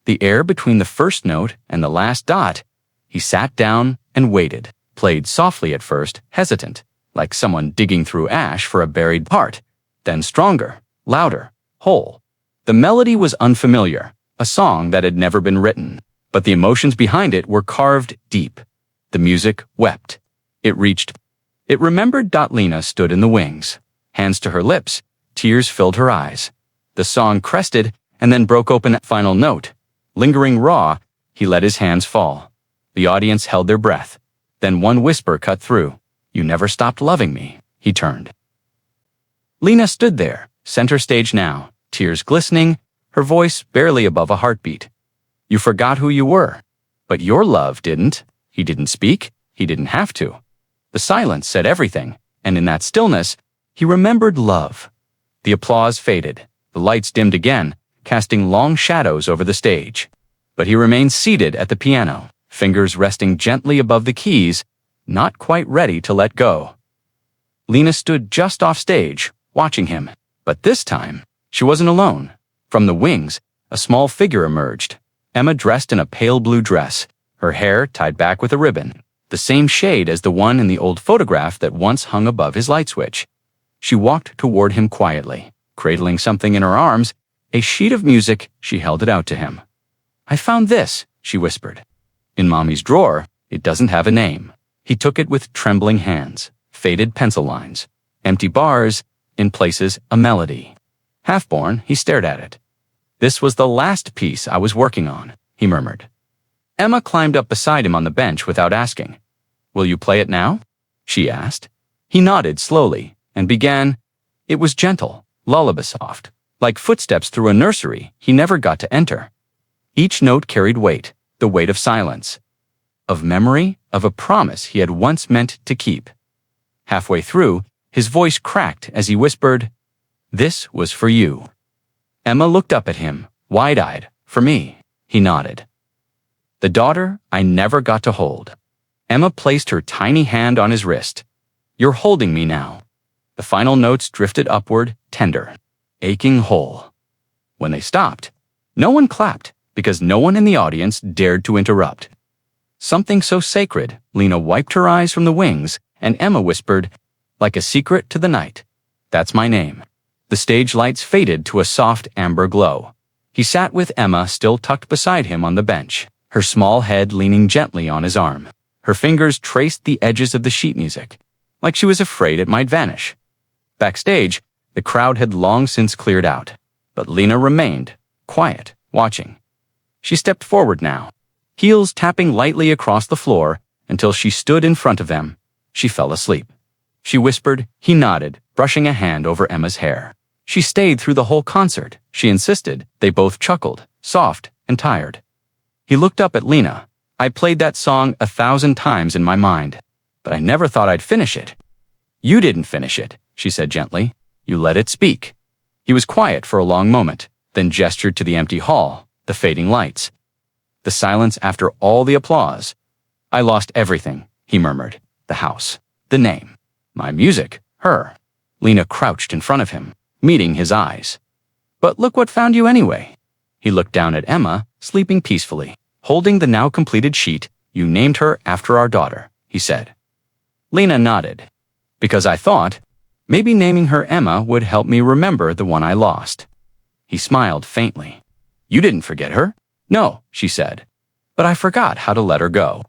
the air between the first note and the last dot. He sat down and waited, played softly at first, hesitant, like someone digging through ash for a buried part, then stronger, louder, whole. The melody was unfamiliar, a song that had never been written, but the emotions behind it were carved deep. The music wept. It reached. It remembered. Lena stood in the wings, hands to her lips, tears filled her eyes. The song crested and then broke open at final note. Lingering raw, he let his hands fall. The audience held their breath. Then one whisper cut through. You never stopped loving me. He turned. Lena stood there, center stage now, tears glistening, her voice barely above a heartbeat. You forgot who you were. But your love didn't. He didn't speak. He didn't have to. The silence said everything, and in that stillness, he remembered love. The applause faded. The lights dimmed again, casting long shadows over the stage. But he remained seated at the piano, fingers resting gently above the keys, not quite ready to let go. Lena stood just off stage, watching him. But this time, she wasn't alone. From the wings, a small figure emerged. Emma dressed in a pale blue dress, her hair tied back with a ribbon, the same shade as the one in the old photograph that once hung above his light switch. She walked toward him quietly, cradling something in her arms, a sheet of music. She held it out to him. I found this, she whispered. In Mommy's drawer, it doesn't have a name. He took it with trembling hands, faded pencil lines, empty bars, in places a melody. Half-born, he stared at it. This was the last piece I was working on, he murmured. Emma climbed up beside him on the bench without asking. Will you play it now? She asked. He nodded slowly and began. It was gentle, lullaby soft, like footsteps through a nursery he never got to enter. Each note carried weight, the weight of silence, of memory, of a promise he had once meant to keep. Halfway through, his voice cracked as he whispered, This was for you. Emma looked up at him, wide-eyed. For me, he nodded. The daughter I never got to hold. Emma placed her tiny hand on his wrist. You're holding me now. The final notes drifted upward, tender, aching whole. When they stopped, no one clapped because no one in the audience dared to interrupt. Something so sacred, Lena wiped her eyes from the wings, and Emma whispered, like a secret to the night, That's my name. The stage lights faded to a soft amber glow. He sat with Emma still tucked beside him on the bench, her small head leaning gently on his arm. Her fingers traced the edges of the sheet music, like she was afraid it might vanish. Backstage, the crowd had long since cleared out, but Lena remained, quiet, watching. She stepped forward now, heels tapping lightly across the floor until she stood in front of them. She fell asleep. She whispered, he nodded, brushing a hand over Emma's hair. She stayed through the whole concert, she insisted. They both chuckled, soft and tired. He looked up at Lena. I played that song 1,000 times in my mind, but I never thought I'd finish it. You didn't finish it, she said gently. You let it speak. He was quiet for a long moment, then gestured to the empty hall, the fading lights. The silence after all the applause. I lost everything, he murmured. The house, the name, my music, her. Lena crouched in front of him, meeting his eyes. But look what found you anyway. He looked down at Emma, sleeping peacefully, holding the now completed sheet. You named her after our daughter, he said. Lena nodded. Because I thought, maybe naming her Emma would help me remember the one I lost. He smiled faintly. You didn't forget her? No, she said. But I forgot how to let her go.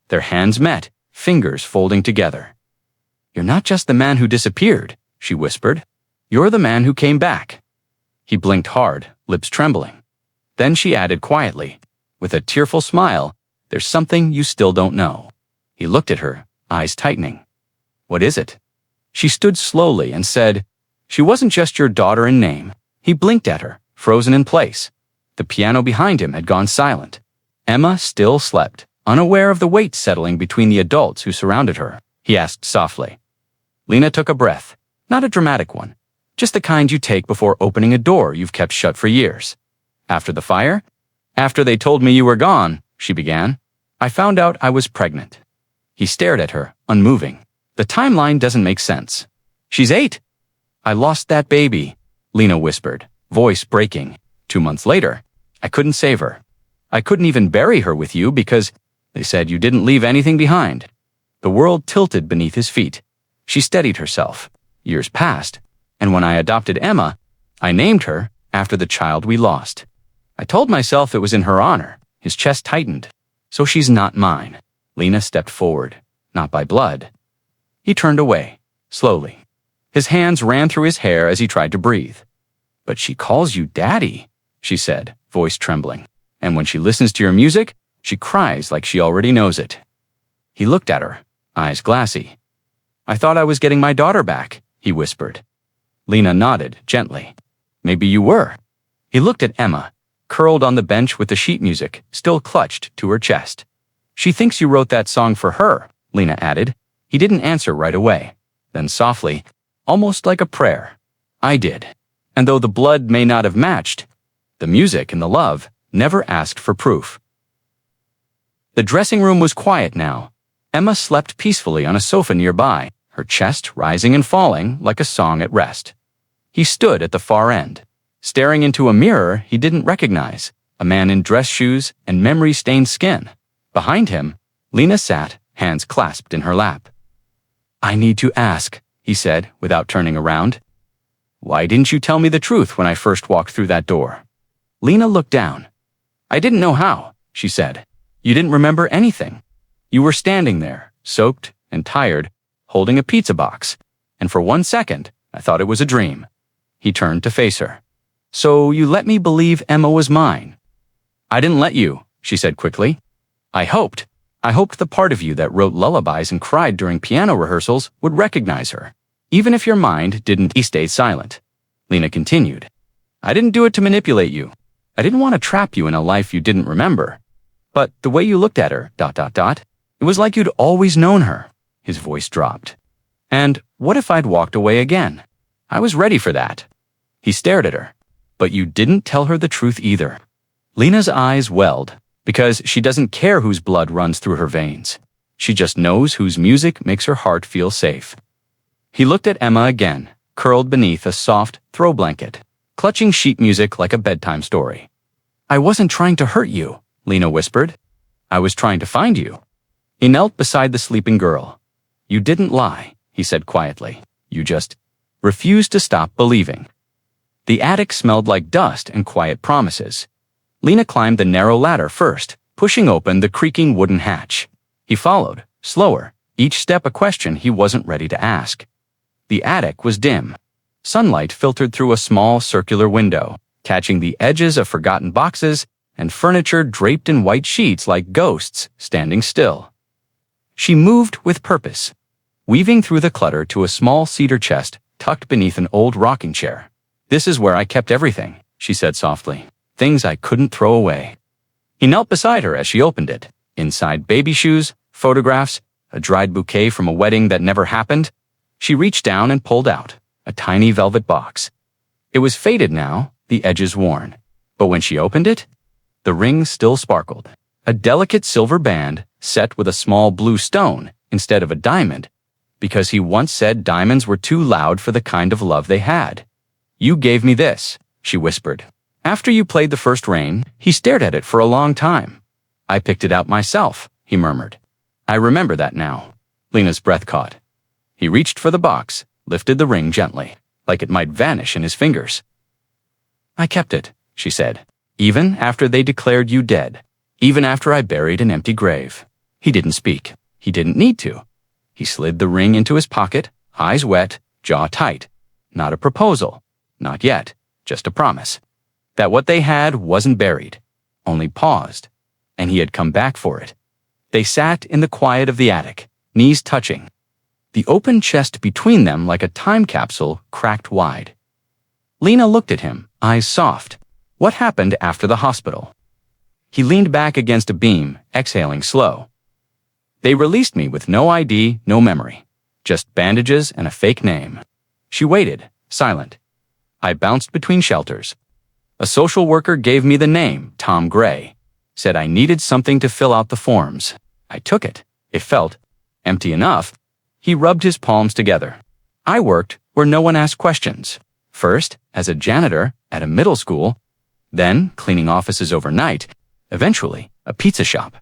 Their hands met, fingers folding together. You're not just the man who disappeared, she whispered. You're the man who came back. He blinked hard, lips trembling. Then she added quietly, with a tearful smile, there's something you still don't know. He looked at her, eyes tightening. What is it? She stood slowly and said, she wasn't just your daughter in name. He blinked at her, frozen in place. The piano behind him had gone silent. Emma still slept, unaware of the weight settling between the adults who surrounded her. He asked softly. Lena took a breath, not a dramatic one, just the kind you take before opening a door you've kept shut for years. After the fire? After they told me you were gone, she began. I found out I was pregnant. He stared at her, unmoving. The timeline doesn't make sense. She's 8. I lost that baby, Lena whispered, voice breaking. 2 months later, I couldn't save her. I couldn't even bury her with you because they said you didn't leave anything behind. The world tilted beneath his feet. She steadied herself. Years passed, and when I adopted Emma, I named her after the child we lost. I told myself it was in her honor. His chest tightened. So she's not mine. Lena stepped forward, not by blood. He turned away, slowly. His hands ran through his hair as he tried to breathe. But she calls you daddy, she said, voice trembling. And when she listens to your music, she cries like she already knows it. He looked at her, eyes glassy. I thought I was getting my daughter back, he whispered. Lena nodded, gently. Maybe you were. He looked at Emma, curled on the bench with the sheet music, still clutched to her chest. She thinks you wrote that song for her, Lena added. He didn't answer right away. Then softly, almost like a prayer. I did. And though the blood may not have matched, the music and the love never asked for proof. The dressing room was quiet now. Emma slept peacefully on a sofa nearby, her chest rising and falling like a song at rest. He stood at the far end, staring into a mirror he didn't recognize, a man in dress shoes and memory-stained skin. Behind him, Lena sat, hands clasped in her lap. I need to ask, he said, without turning around. Why didn't you tell me the truth when I first walked through that door? Lena looked down. I didn't know how, she said. You didn't remember anything. You were standing there, soaked and tired, holding a pizza box, and for 1 second, I thought it was a dream. He turned to face her. So you let me believe Emma was mine. I didn't let you, she said quickly. I hoped the part of you that wrote lullabies and cried during piano rehearsals would recognize her, even if your mind didn't. He stayed silent. Lena continued. I didn't do it to manipulate you. I didn't want to trap you in a life you didn't remember. But the way you looked at her, it was like you'd always known her. His voice dropped. And what if I'd walked away again? I was ready for that. He stared at her. But you didn't tell her the truth either. Lena's eyes welled, because she doesn't care whose blood runs through her veins. She just knows whose music makes her heart feel safe. He looked at Emma again, curled beneath a soft throw blanket, clutching sheet music like a bedtime story. I wasn't trying to hurt you, Lena whispered. I was trying to find you. He knelt beside the sleeping girl. You didn't lie, he said quietly. You just refused to stop believing. The attic smelled like dust and quiet promises. Lena climbed the narrow ladder first, pushing open the creaking wooden hatch. He followed, slower, each step a question he wasn't ready to ask. The attic was dim. Sunlight filtered through a small circular window, catching the edges of forgotten boxes and furniture draped in white sheets like ghosts standing still. She moved with purpose, weaving through the clutter to a small cedar chest tucked beneath an old rocking chair. "This is where I kept everything," she said softly. "Things I couldn't throw away." He knelt beside her as she opened it. Inside, baby shoes, photographs, a dried bouquet from a wedding that never happened. She reached down and pulled out a tiny velvet box. It was faded now, the edges worn. But when she opened it, the ring still sparkled. A delicate silver band set with a small blue stone instead of a diamond, because he once said diamonds were too loud for the kind of love they had. "You gave me this," she whispered. After you played the first rain, he stared at it for a long time. "I picked it out myself," he murmured. "I remember that now." Lena's breath caught. He reached for the box, lifted the ring gently, like it might vanish in his fingers. "I kept it," she said, "even after they declared you dead, even after I buried an empty grave." He didn't speak. He didn't need to. He slid the ring into his pocket, eyes wet, jaw tight. Not a proposal. Not yet. Just a promise. That what they had wasn't buried, only paused, and he had come back for it. They sat in the quiet of the attic, knees touching. The open chest between them like a time capsule cracked wide. Lena looked at him, eyes soft. What happened after the hospital? He leaned back against a beam, exhaling slow. "They released me with no ID, no memory. Just bandages and a fake name." She waited, silent. "I bounced between shelters. A social worker gave me the name, Tom Gray. Said I needed something to fill out the forms. I took it. It felt empty enough." He rubbed his palms together. "I worked where no one asked questions. First, as a janitor at a middle school, then cleaning offices overnight, eventually a pizza shop."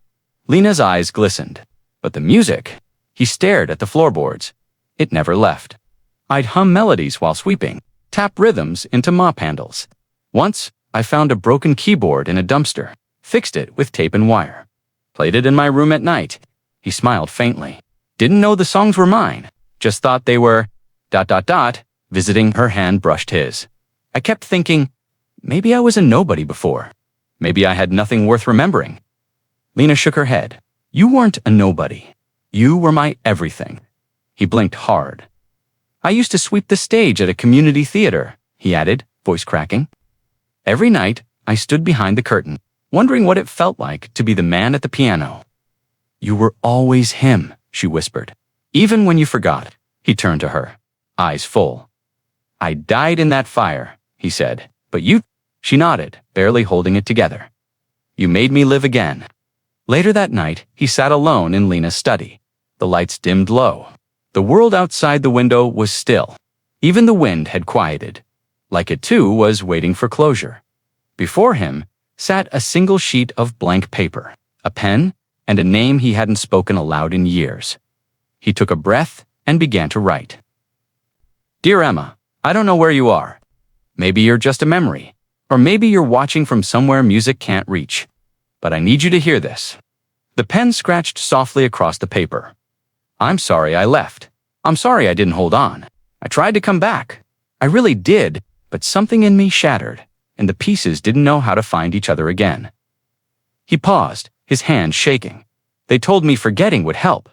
Lena's eyes glistened. But the music, he stared at the floorboards. It never left. "I'd hum melodies while sweeping, tap rhythms into mop handles. Once, I found a broken keyboard in a dumpster, fixed it with tape and wire. Played it in my room at night." He smiled faintly. "Didn't know the songs were mine. Just thought they were ... Visiting her hand brushed his. "I kept thinking, maybe I was a nobody before. Maybe I had nothing worth remembering." Lena shook her head. "You weren't a nobody. You were my everything." He blinked hard. "I used to sweep the stage at a community theater," he added, voice cracking. "Every night, I stood behind the curtain, wondering what it felt like to be the man at the piano." "You were always him," she whispered. "Even when you forgot." He turned to her, eyes full. "I died in that fire," he said. "But you..." She nodded, barely holding it together. "You made me live again." Later that night, he sat alone in Lena's study. The lights dimmed low. The world outside the window was still. Even the wind had quieted. Like it too was waiting for closure. Before him sat a single sheet of blank paper, a pen, and a name he hadn't spoken aloud in years. He took a breath and began to write. "Dear Emma, I don't know where you are. Maybe you're just a memory, or maybe you're watching from somewhere music can't reach. But I need you to hear this." The pen scratched softly across the paper. "I'm sorry I left. I'm sorry I didn't hold on. I tried to come back. I really did, but something in me shattered, and the pieces didn't know how to find each other again." He paused, his hand shaking. "They told me forgetting would help,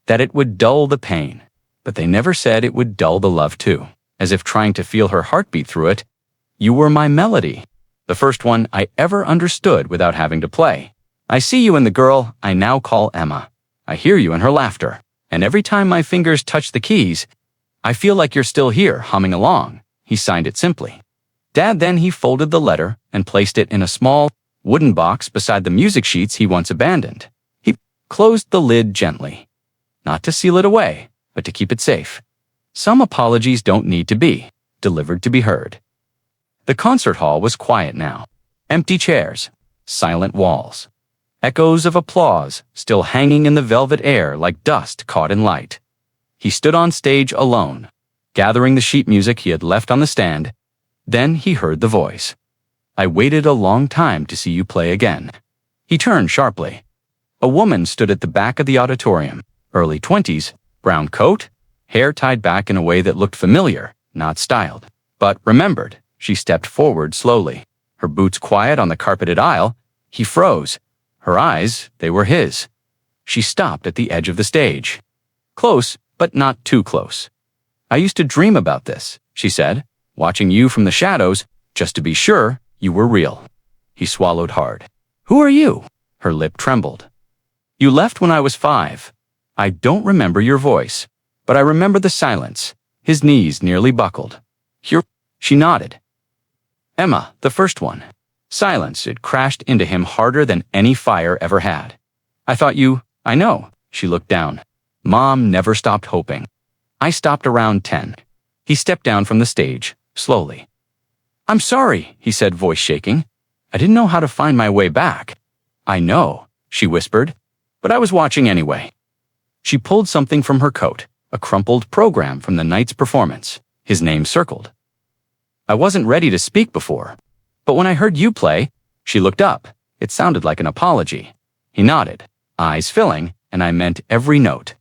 that it would dull the pain, but they never said it would dull the love too," as if trying to feel her heartbeat through it. "You were my melody. The first one I ever understood without having to play. I see you in the girl I now call Emma. I hear you in her laughter, and every time my fingers touch the keys, I feel like you're still here, humming along." He signed it simply. Dad then he folded the letter and placed it in a small, wooden box beside the music sheets he once abandoned. He closed the lid gently. Not to seal it away, but to keep it safe. Some apologies don't need to be delivered to be heard. The concert hall was quiet now. Empty chairs, silent walls. Echoes of applause still hanging in the velvet air like dust caught in light. He stood on stage alone, gathering the sheet music he had left on the stand. Then he heard the voice. "I waited a long time to see you play again." He turned sharply. A woman stood at the back of the auditorium, early 20s, brown coat, hair tied back in a way that looked familiar, not styled, but remembered. She stepped forward slowly, her boots quiet on the carpeted aisle. He froze. Her eyes, they were his. She stopped at the edge of the stage. Close, but not too close. "I used to dream about this," she said, "watching you from the shadows, just to be sure you were real." He swallowed hard. "Who are you?" Her lip trembled. "You left when I was 5. I don't remember your voice, but I remember the silence." His knees nearly buckled. "You're—" She nodded. "Emma, the first one." Silence, it crashed into him harder than any fire ever had. "I thought you—" "I know." She looked down. "Mom never stopped hoping. I stopped around 10. He stepped down from the stage, slowly. "I'm sorry," he said, voice shaking. "I didn't know how to find my way back." "I know," she whispered, "but I was watching anyway." She pulled something from her coat, a crumpled program from the night's performance, his name circled. "I wasn't ready to speak before, but when I heard you play," she looked up. It sounded like an apology. He nodded, eyes filling, and I meant every note.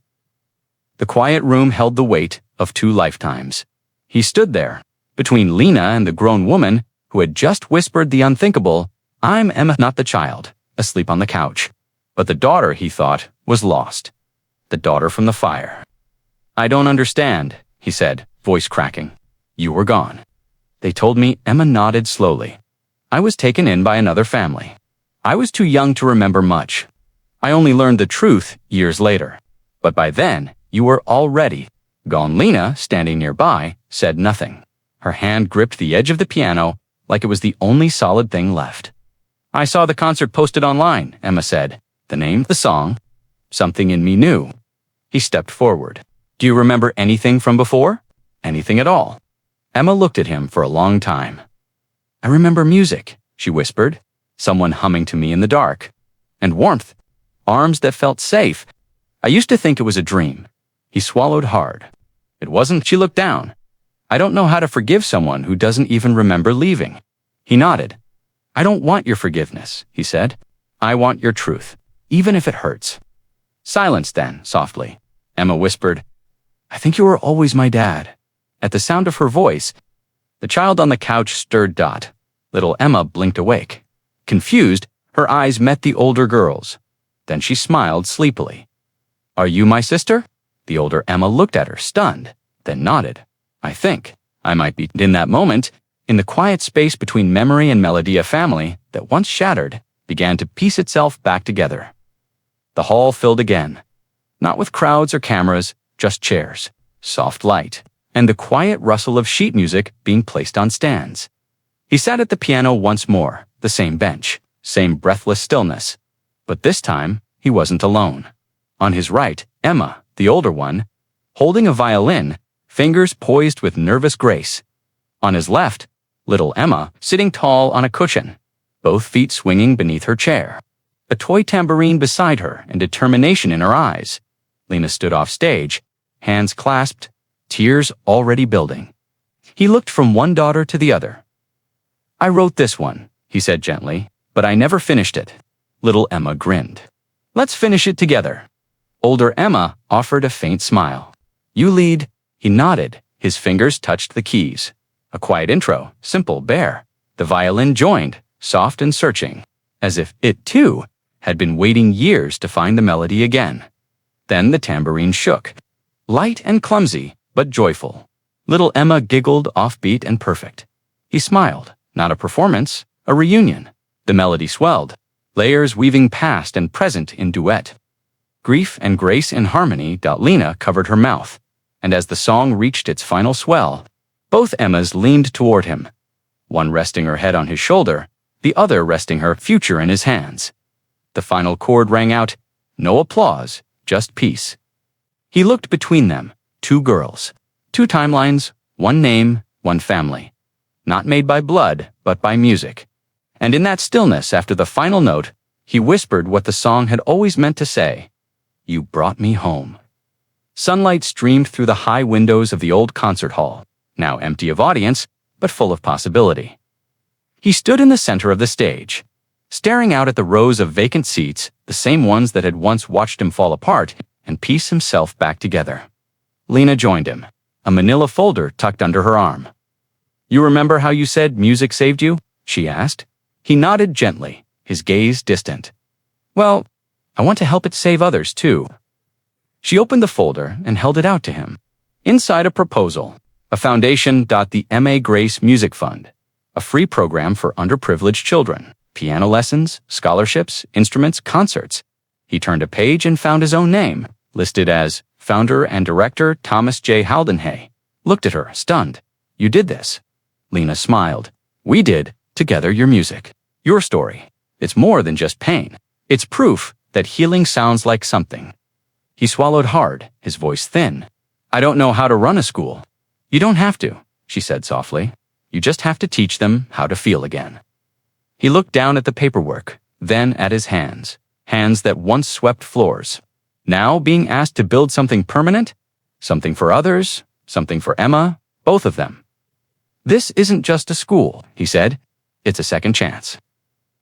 The quiet room held the weight of 2 lifetimes. He stood there, between Lena and the grown woman who had just whispered the unthinkable, "I'm Emma, not the child," asleep on the couch. But the daughter, he thought, was lost. The daughter from the fire. "I don't understand," he said, voice cracking. "You were gone." "They told me," Emma nodded slowly. "I was taken in by another family. I was too young to remember much. I only learned the truth years later. But by then, you were already gone." Lena, standing nearby, said nothing. Her hand gripped the edge of the piano like it was the only solid thing left. "I saw the concert posted online," Emma said. "The name, the song. Something in me knew." He stepped forward. "Do you remember anything from before? Anything at all?" Emma looked at him for a long time. "I remember music," she whispered. "Someone humming to me in the dark. And warmth. Arms that felt safe. I used to think it was a dream." He swallowed hard. "It wasn't." She looked down. "I don't know how to forgive someone who doesn't even remember leaving." He nodded. "I don't want your forgiveness," he said. "I want your truth, even if it hurts." "Silence then," softly. Emma whispered, "I think you were always my dad." At the sound of her voice, the child on the couch stirred. Little Emma blinked awake. Confused, her eyes met the older girl's. Then she smiled sleepily. "Are you my sister?" The older Emma looked at her, stunned, then nodded. "I think I might be." In that moment, in the quiet space between memory and melody, a family that once shattered began to piece itself back together. The hall filled again, not with crowds or cameras, just chairs, soft light, and the quiet rustle of sheet music being placed on stands. He sat at the piano once more, the same bench, same breathless stillness. But this time, he wasn't alone. On his right, Emma, the older one, holding a violin, fingers poised with nervous grace. On his left, little Emma, sitting tall on a cushion, both feet swinging beneath her chair. A toy tambourine beside her and determination in her eyes. Lena stood off stage, hands clasped, tears already building. He looked from one daughter to the other. "I wrote this one," he said gently, "but I never finished it." Little Emma grinned. "Let's finish it together." Older Emma offered a faint smile. "You lead." He nodded, his fingers touched the keys. A quiet intro, simple, bare. The violin joined, soft and searching, as if it, too, had been waiting years to find the melody again. Then the tambourine shook, light and clumsy, but joyful. Little Emma giggled, offbeat and perfect. He smiled, not a performance, a reunion. The melody swelled, layers weaving past and present in duet. Grief and grace in harmony. Lena covered her mouth, and as the song reached its final swell, both Emmas leaned toward him, one resting her head on his shoulder, the other resting her future in his hands. The final chord rang out, no applause, just peace. He looked between them, 2 girls, 2 timelines, 1 name, 1 family. Not made by blood, but by music. And in that stillness after the final note, he whispered what the song had always meant to say. "You brought me home." Sunlight streamed through the high windows of the old concert hall, now empty of audience, but full of possibility. He stood in the center of the stage, staring out at the rows of vacant seats, the same ones that had once watched him fall apart and piece himself back together. Lena joined him, a manila folder tucked under her arm. "You remember how you said music saved you?" she asked. He nodded gently, his gaze distant. "Well, I want to help it save others, too." She opened the folder and held it out to him. Inside a proposal, a foundation. The M.A. Grace Music Fund, a free program for underprivileged children, piano lessons, scholarships, instruments, concerts. He turned a page and found his own name, listed as founder and director Thomas J. Haldenhay. Looked at her, stunned. "You did this." Lena smiled. "We did, together, your music. Your story. It's more than just pain. It's proof that healing sounds like something." He swallowed hard, his voice thin. "I don't know how to run a school." "You don't have to," she said softly. "You just have to teach them how to feel again." He looked down at the paperwork, then at his hands that once swept floors. Now being asked to build something permanent, something for others, something for Emma, both of them. "This isn't just a school," he said. "It's a second chance."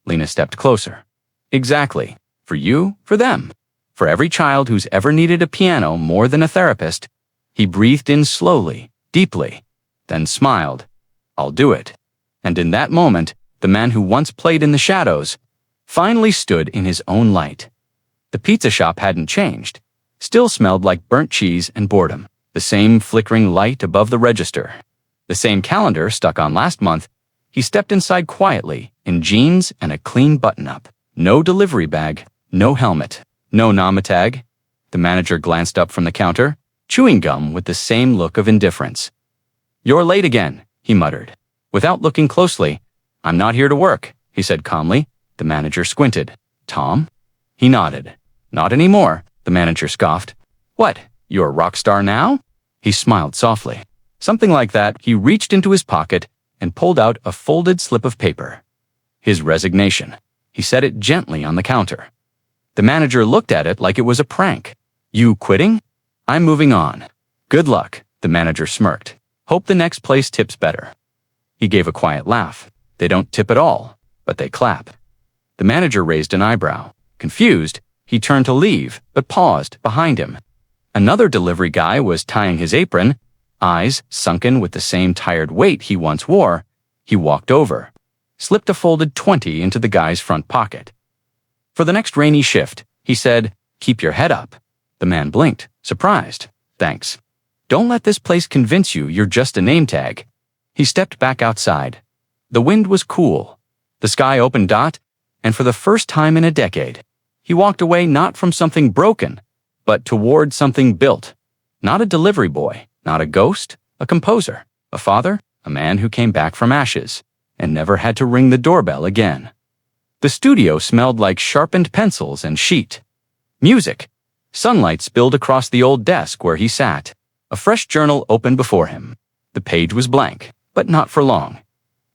Lena stepped closer. "Exactly. For you, for them. For every child who's ever needed a piano more than a therapist." He breathed in slowly, deeply, then smiled. "I'll do it." And in that moment, the man who once played in the shadows finally stood in his own light. The pizza shop hadn't changed, still smelled like burnt cheese and boredom, the same flickering light above the register, the same calendar stuck on last month. He stepped inside quietly, in jeans and a clean button-up. No delivery bag, no helmet, no NAMA tag. The manager glanced up from the counter, chewing gum with the same look of indifference. "You're late again," he muttered. Without looking closely, "I'm not here to work," he said calmly. The manager squinted. "Tom?" He nodded. "Not anymore," the manager scoffed. "What, you're a rock star now?" He smiled softly. Something like that. He reached into his pocket and pulled out a folded slip of paper. His resignation. He set it gently on the counter. The manager looked at it like it was a prank. "You quitting?" "I'm moving on." "Good luck," the manager smirked. "Hope the next place tips better." He gave a quiet laugh. "They don't tip at all, but they clap." The manager raised an eyebrow. Confused, he turned to leave, but paused behind him. Another delivery guy was tying his apron, eyes sunken with the same tired weight he once wore. He walked over, slipped a folded 20 into the guy's front pocket. "For the next rainy shift," he said, "keep your head up." The man blinked, surprised. "Thanks. Don't let this place convince you you're just a name tag." He stepped back outside. The wind was cool. The sky open. And for the first time in a decade, he walked away not from something broken, but toward something built. Not a delivery boy, not a ghost, a composer, a father, a man who came back from ashes and never had to ring the doorbell again. The studio smelled like sharpened pencils and sheet. Music. Sunlight spilled across the old desk where he sat. A fresh journal opened before him. The page was blank, but not for long.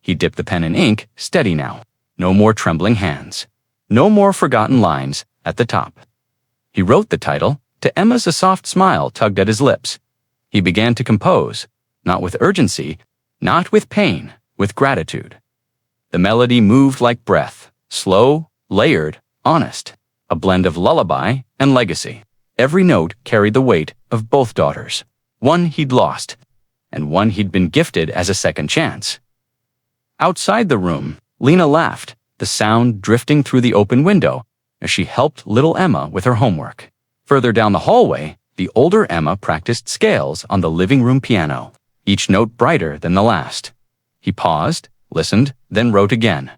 He dipped the pen in ink, steady now. No more trembling hands. No more forgotten lines at the top. He wrote the title. To Emma's, a soft smile tugged at his lips. He began to compose, not with urgency, not with pain, with gratitude. The melody moved like breath, slow, layered, honest, a blend of lullaby and legacy. Every note carried the weight of both daughters, one he'd lost, and one he'd been gifted as a second chance. Outside the room, Lena laughed, the sound drifting through the open window as she helped little Emma with her homework. Further down the hallway, the older Emma practiced scales on the living room piano, each note brighter than the last. He paused, listened, then wrote again.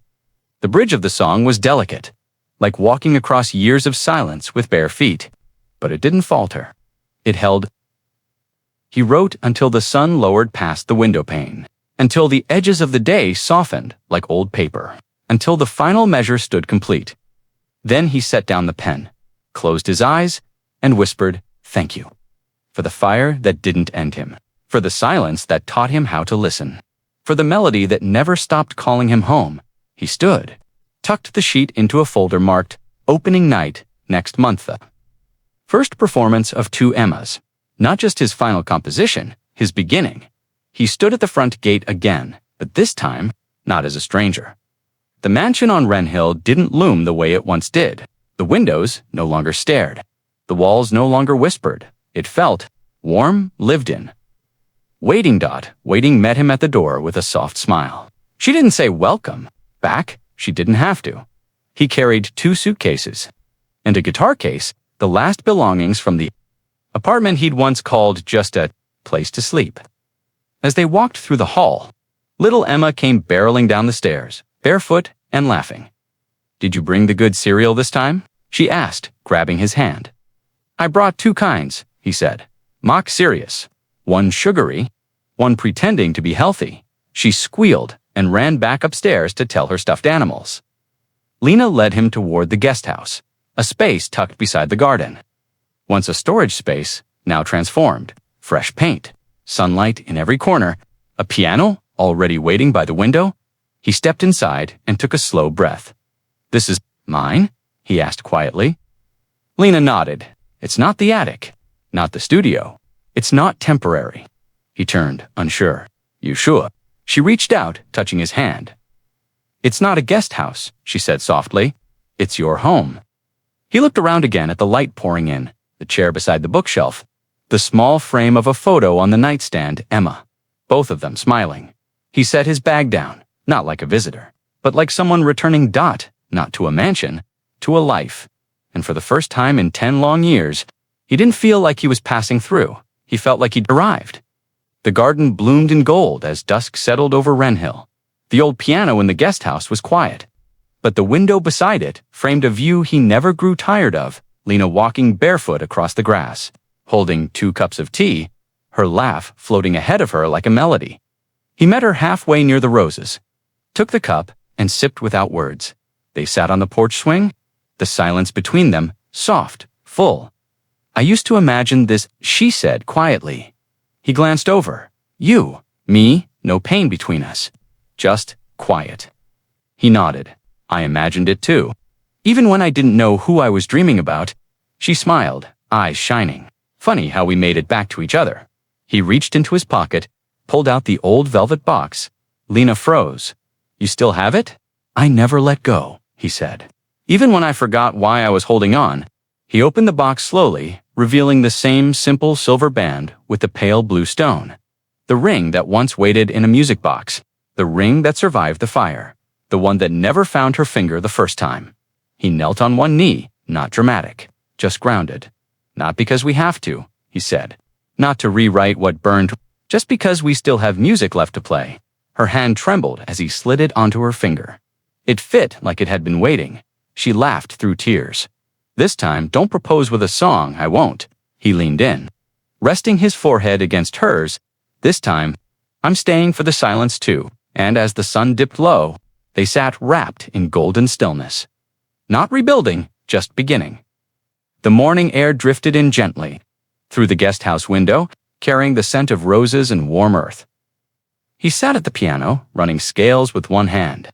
The bridge of the song was delicate, like walking across years of silence with bare feet, but it didn't falter. It held. He wrote until the sun lowered past the window pane, until the edges of the day softened like old paper, until the final measure stood complete. Then he set down the pen, closed his eyes, and whispered, "Thank you." For the fire that didn't end him, for the silence that taught him how to listen, for the melody that never stopped calling him home. He stood, tucked the sheet into a folder marked, "Opening Night, Next Month." First performance of two Emmas. Not just his final composition, his beginning. He stood at the front gate again, but this time, not as a stranger. The mansion on Wren Hill didn't loom the way it once did. The windows no longer stared. The walls no longer whispered. It felt warm, lived in. Waiting met him at the door with a soft smile. She didn't say welcome back. She didn't have to. He carried 2 suitcases and a guitar case, the last belongings from the apartment he'd once called just a place to sleep. As they walked through the hall, little Emma came barreling down the stairs, barefoot and laughing. "Did you bring the good cereal this time?" she asked, grabbing his hand. "I brought 2 kinds," he said. "Mock serious. One sugary, one pretending to be healthy." She squealed and ran back upstairs to tell her stuffed animals. Lena led him toward the guest house, a space tucked beside the garden. Once a storage space, now transformed. Fresh paint, sunlight in every corner, a piano already waiting by the window. He stepped inside and took a slow breath. "This is mine?" he asked quietly. Lena nodded. "It's not the attic, not the studio. It's not temporary." He turned, unsure. "You sure?" She reached out, touching his hand. "It's not a guest house," she said softly. "It's your home." He looked around again at the light pouring in, the chair beside the bookshelf, the small frame of a photo on the nightstand, Emma, both of them smiling. He set his bag down, not like a visitor, but like someone returning not to a mansion, to a life. And for the first time in 10 long years, he didn't feel like he was passing through. He felt like he'd arrived. The garden bloomed in gold as dusk settled over Wren Hill. The old piano in the guest house was quiet, but the window beside it framed a view he never grew tired of, Lena walking barefoot across the grass, holding 2 cups of tea, her laugh floating ahead of her like a melody. He met her halfway near the roses, took the cup, and sipped without words. They sat on the porch swing, the silence between them, soft, full. "I used to imagine this," she said quietly. He glanced over. "You, me, no pain between us. Just quiet." He nodded. "I imagined it too. Even when I didn't know who I was dreaming about." She smiled, eyes shining. "Funny how we made it back to each other." He reached into his pocket, pulled out the old velvet box. Lena froze. "You still have it?" "I never let go," he said. "Even when I forgot why I was holding on." He opened the box slowly, revealing the same simple silver band with the pale blue stone. The ring that once waited in a music box. The ring that survived the fire. The one that never found her finger the first time. He knelt on one knee, not dramatic, just grounded. "Not because we have to," he said. "Not to rewrite what burned, just because we still have music left to play." Her hand trembled as he slid it onto her finger. It fit like it had been waiting. She laughed through tears. "This time, don't propose with a song, I won't." He leaned in, resting his forehead against hers. "This time, I'm staying for the silence too." And as the sun dipped low, they sat wrapped in golden stillness. Not rebuilding, just beginning. The morning air drifted in gently, through the guest house window, carrying the scent of roses and warm earth. He sat at the piano, running scales with one hand,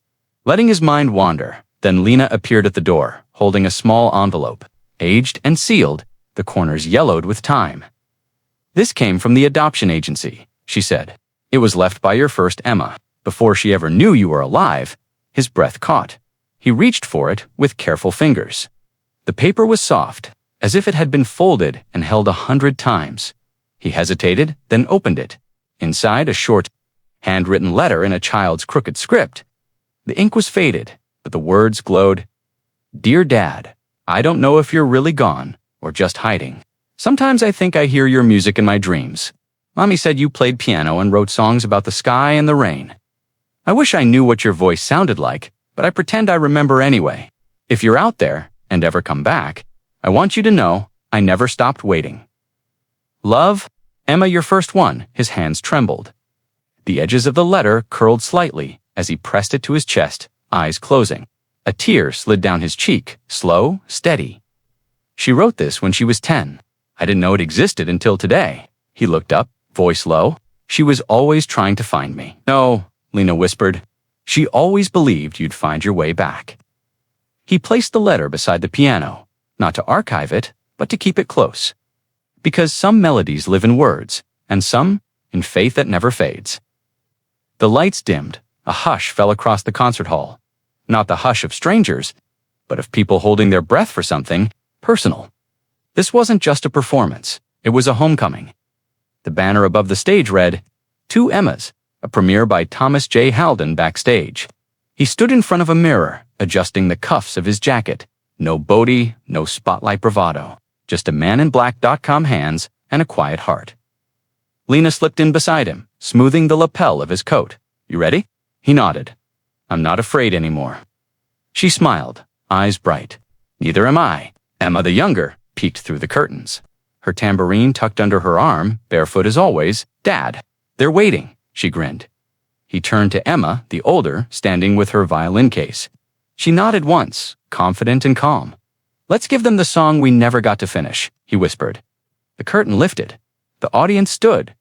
letting his mind wander. Then Lena appeared at the door, holding a small envelope, aged and sealed, the corners yellowed with time. "This came from the adoption agency," she said. "It was left by your first Emma. Before she ever knew you were alive." His breath caught. He reached for it with careful fingers. The paper was soft, as if it had been folded and held 100 times. He hesitated, then opened it. Inside, a short, handwritten letter in a child's crooked script. The ink was faded, but the words glowed. "Dear Dad, I don't know if you're really gone or just hiding. Sometimes I think I hear your music in my dreams. Mommy said you played piano and wrote songs about the sky and the rain. I wish I knew what your voice sounded like, but I pretend I remember anyway. If you're out there and ever come back, I want you to know I never stopped waiting. Love, Emma, your first one." His hands trembled. The edges of the letter curled slightly as he pressed it to his chest, eyes closing. A tear slid down his cheek, slow, steady. "She wrote this when she was 10. I didn't know it existed until today." He looked up, voice low. "She was always trying to find me." "No," Lena whispered. "She always believed you'd find your way back." He placed the letter beside the piano, not to archive it, but to keep it close. Because some melodies live in words, and some in faith that never fades. The lights dimmed. A hush fell across the concert hall. Not the hush of strangers, but of people holding their breath for something personal. This wasn't just a performance. It was a homecoming. The banner above the stage read, "To Emmas, a premiere by Thomas J. Halden backstage." He stood in front of a mirror, adjusting the cuffs of his jacket. No Bodhi, no spotlight bravado. Just a man in black.com hands and a quiet heart. Lena slipped in beside him, smoothing the lapel of his coat. "You ready?" He nodded. "I'm not afraid anymore." She smiled, eyes bright. "Neither am I." Emma the younger peeked through the curtains. Her tambourine tucked under her arm, barefoot as always. "Dad, they're waiting," she grinned. He turned to Emma, the older, standing with her violin case. She nodded once, confident and calm. "Let's give them the song we never got to finish," he whispered. The curtain lifted. The audience stood.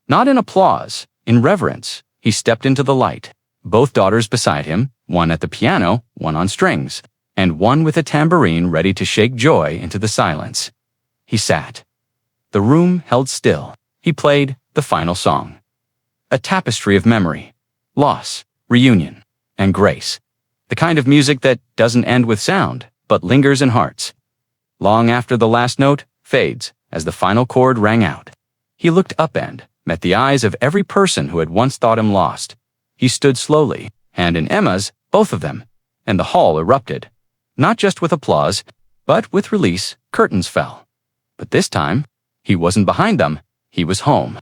Not in applause, in reverence, he stepped into the light. Both daughters beside him, one at the piano, one on strings, and one with a tambourine ready to shake joy into the silence. He sat. The room held still. He played the final song. A tapestry of memory, loss, reunion, and grace. The kind of music that doesn't end with sound, but lingers in hearts. Long after the last note fades, as the final chord rang out. He looked up and met the eyes of every person who had once thought him lost. He stood slowly, hand in Emma's, both of them, and the hall erupted. Not just with applause, but with release, curtains fell. But this time, he wasn't behind them, he was home.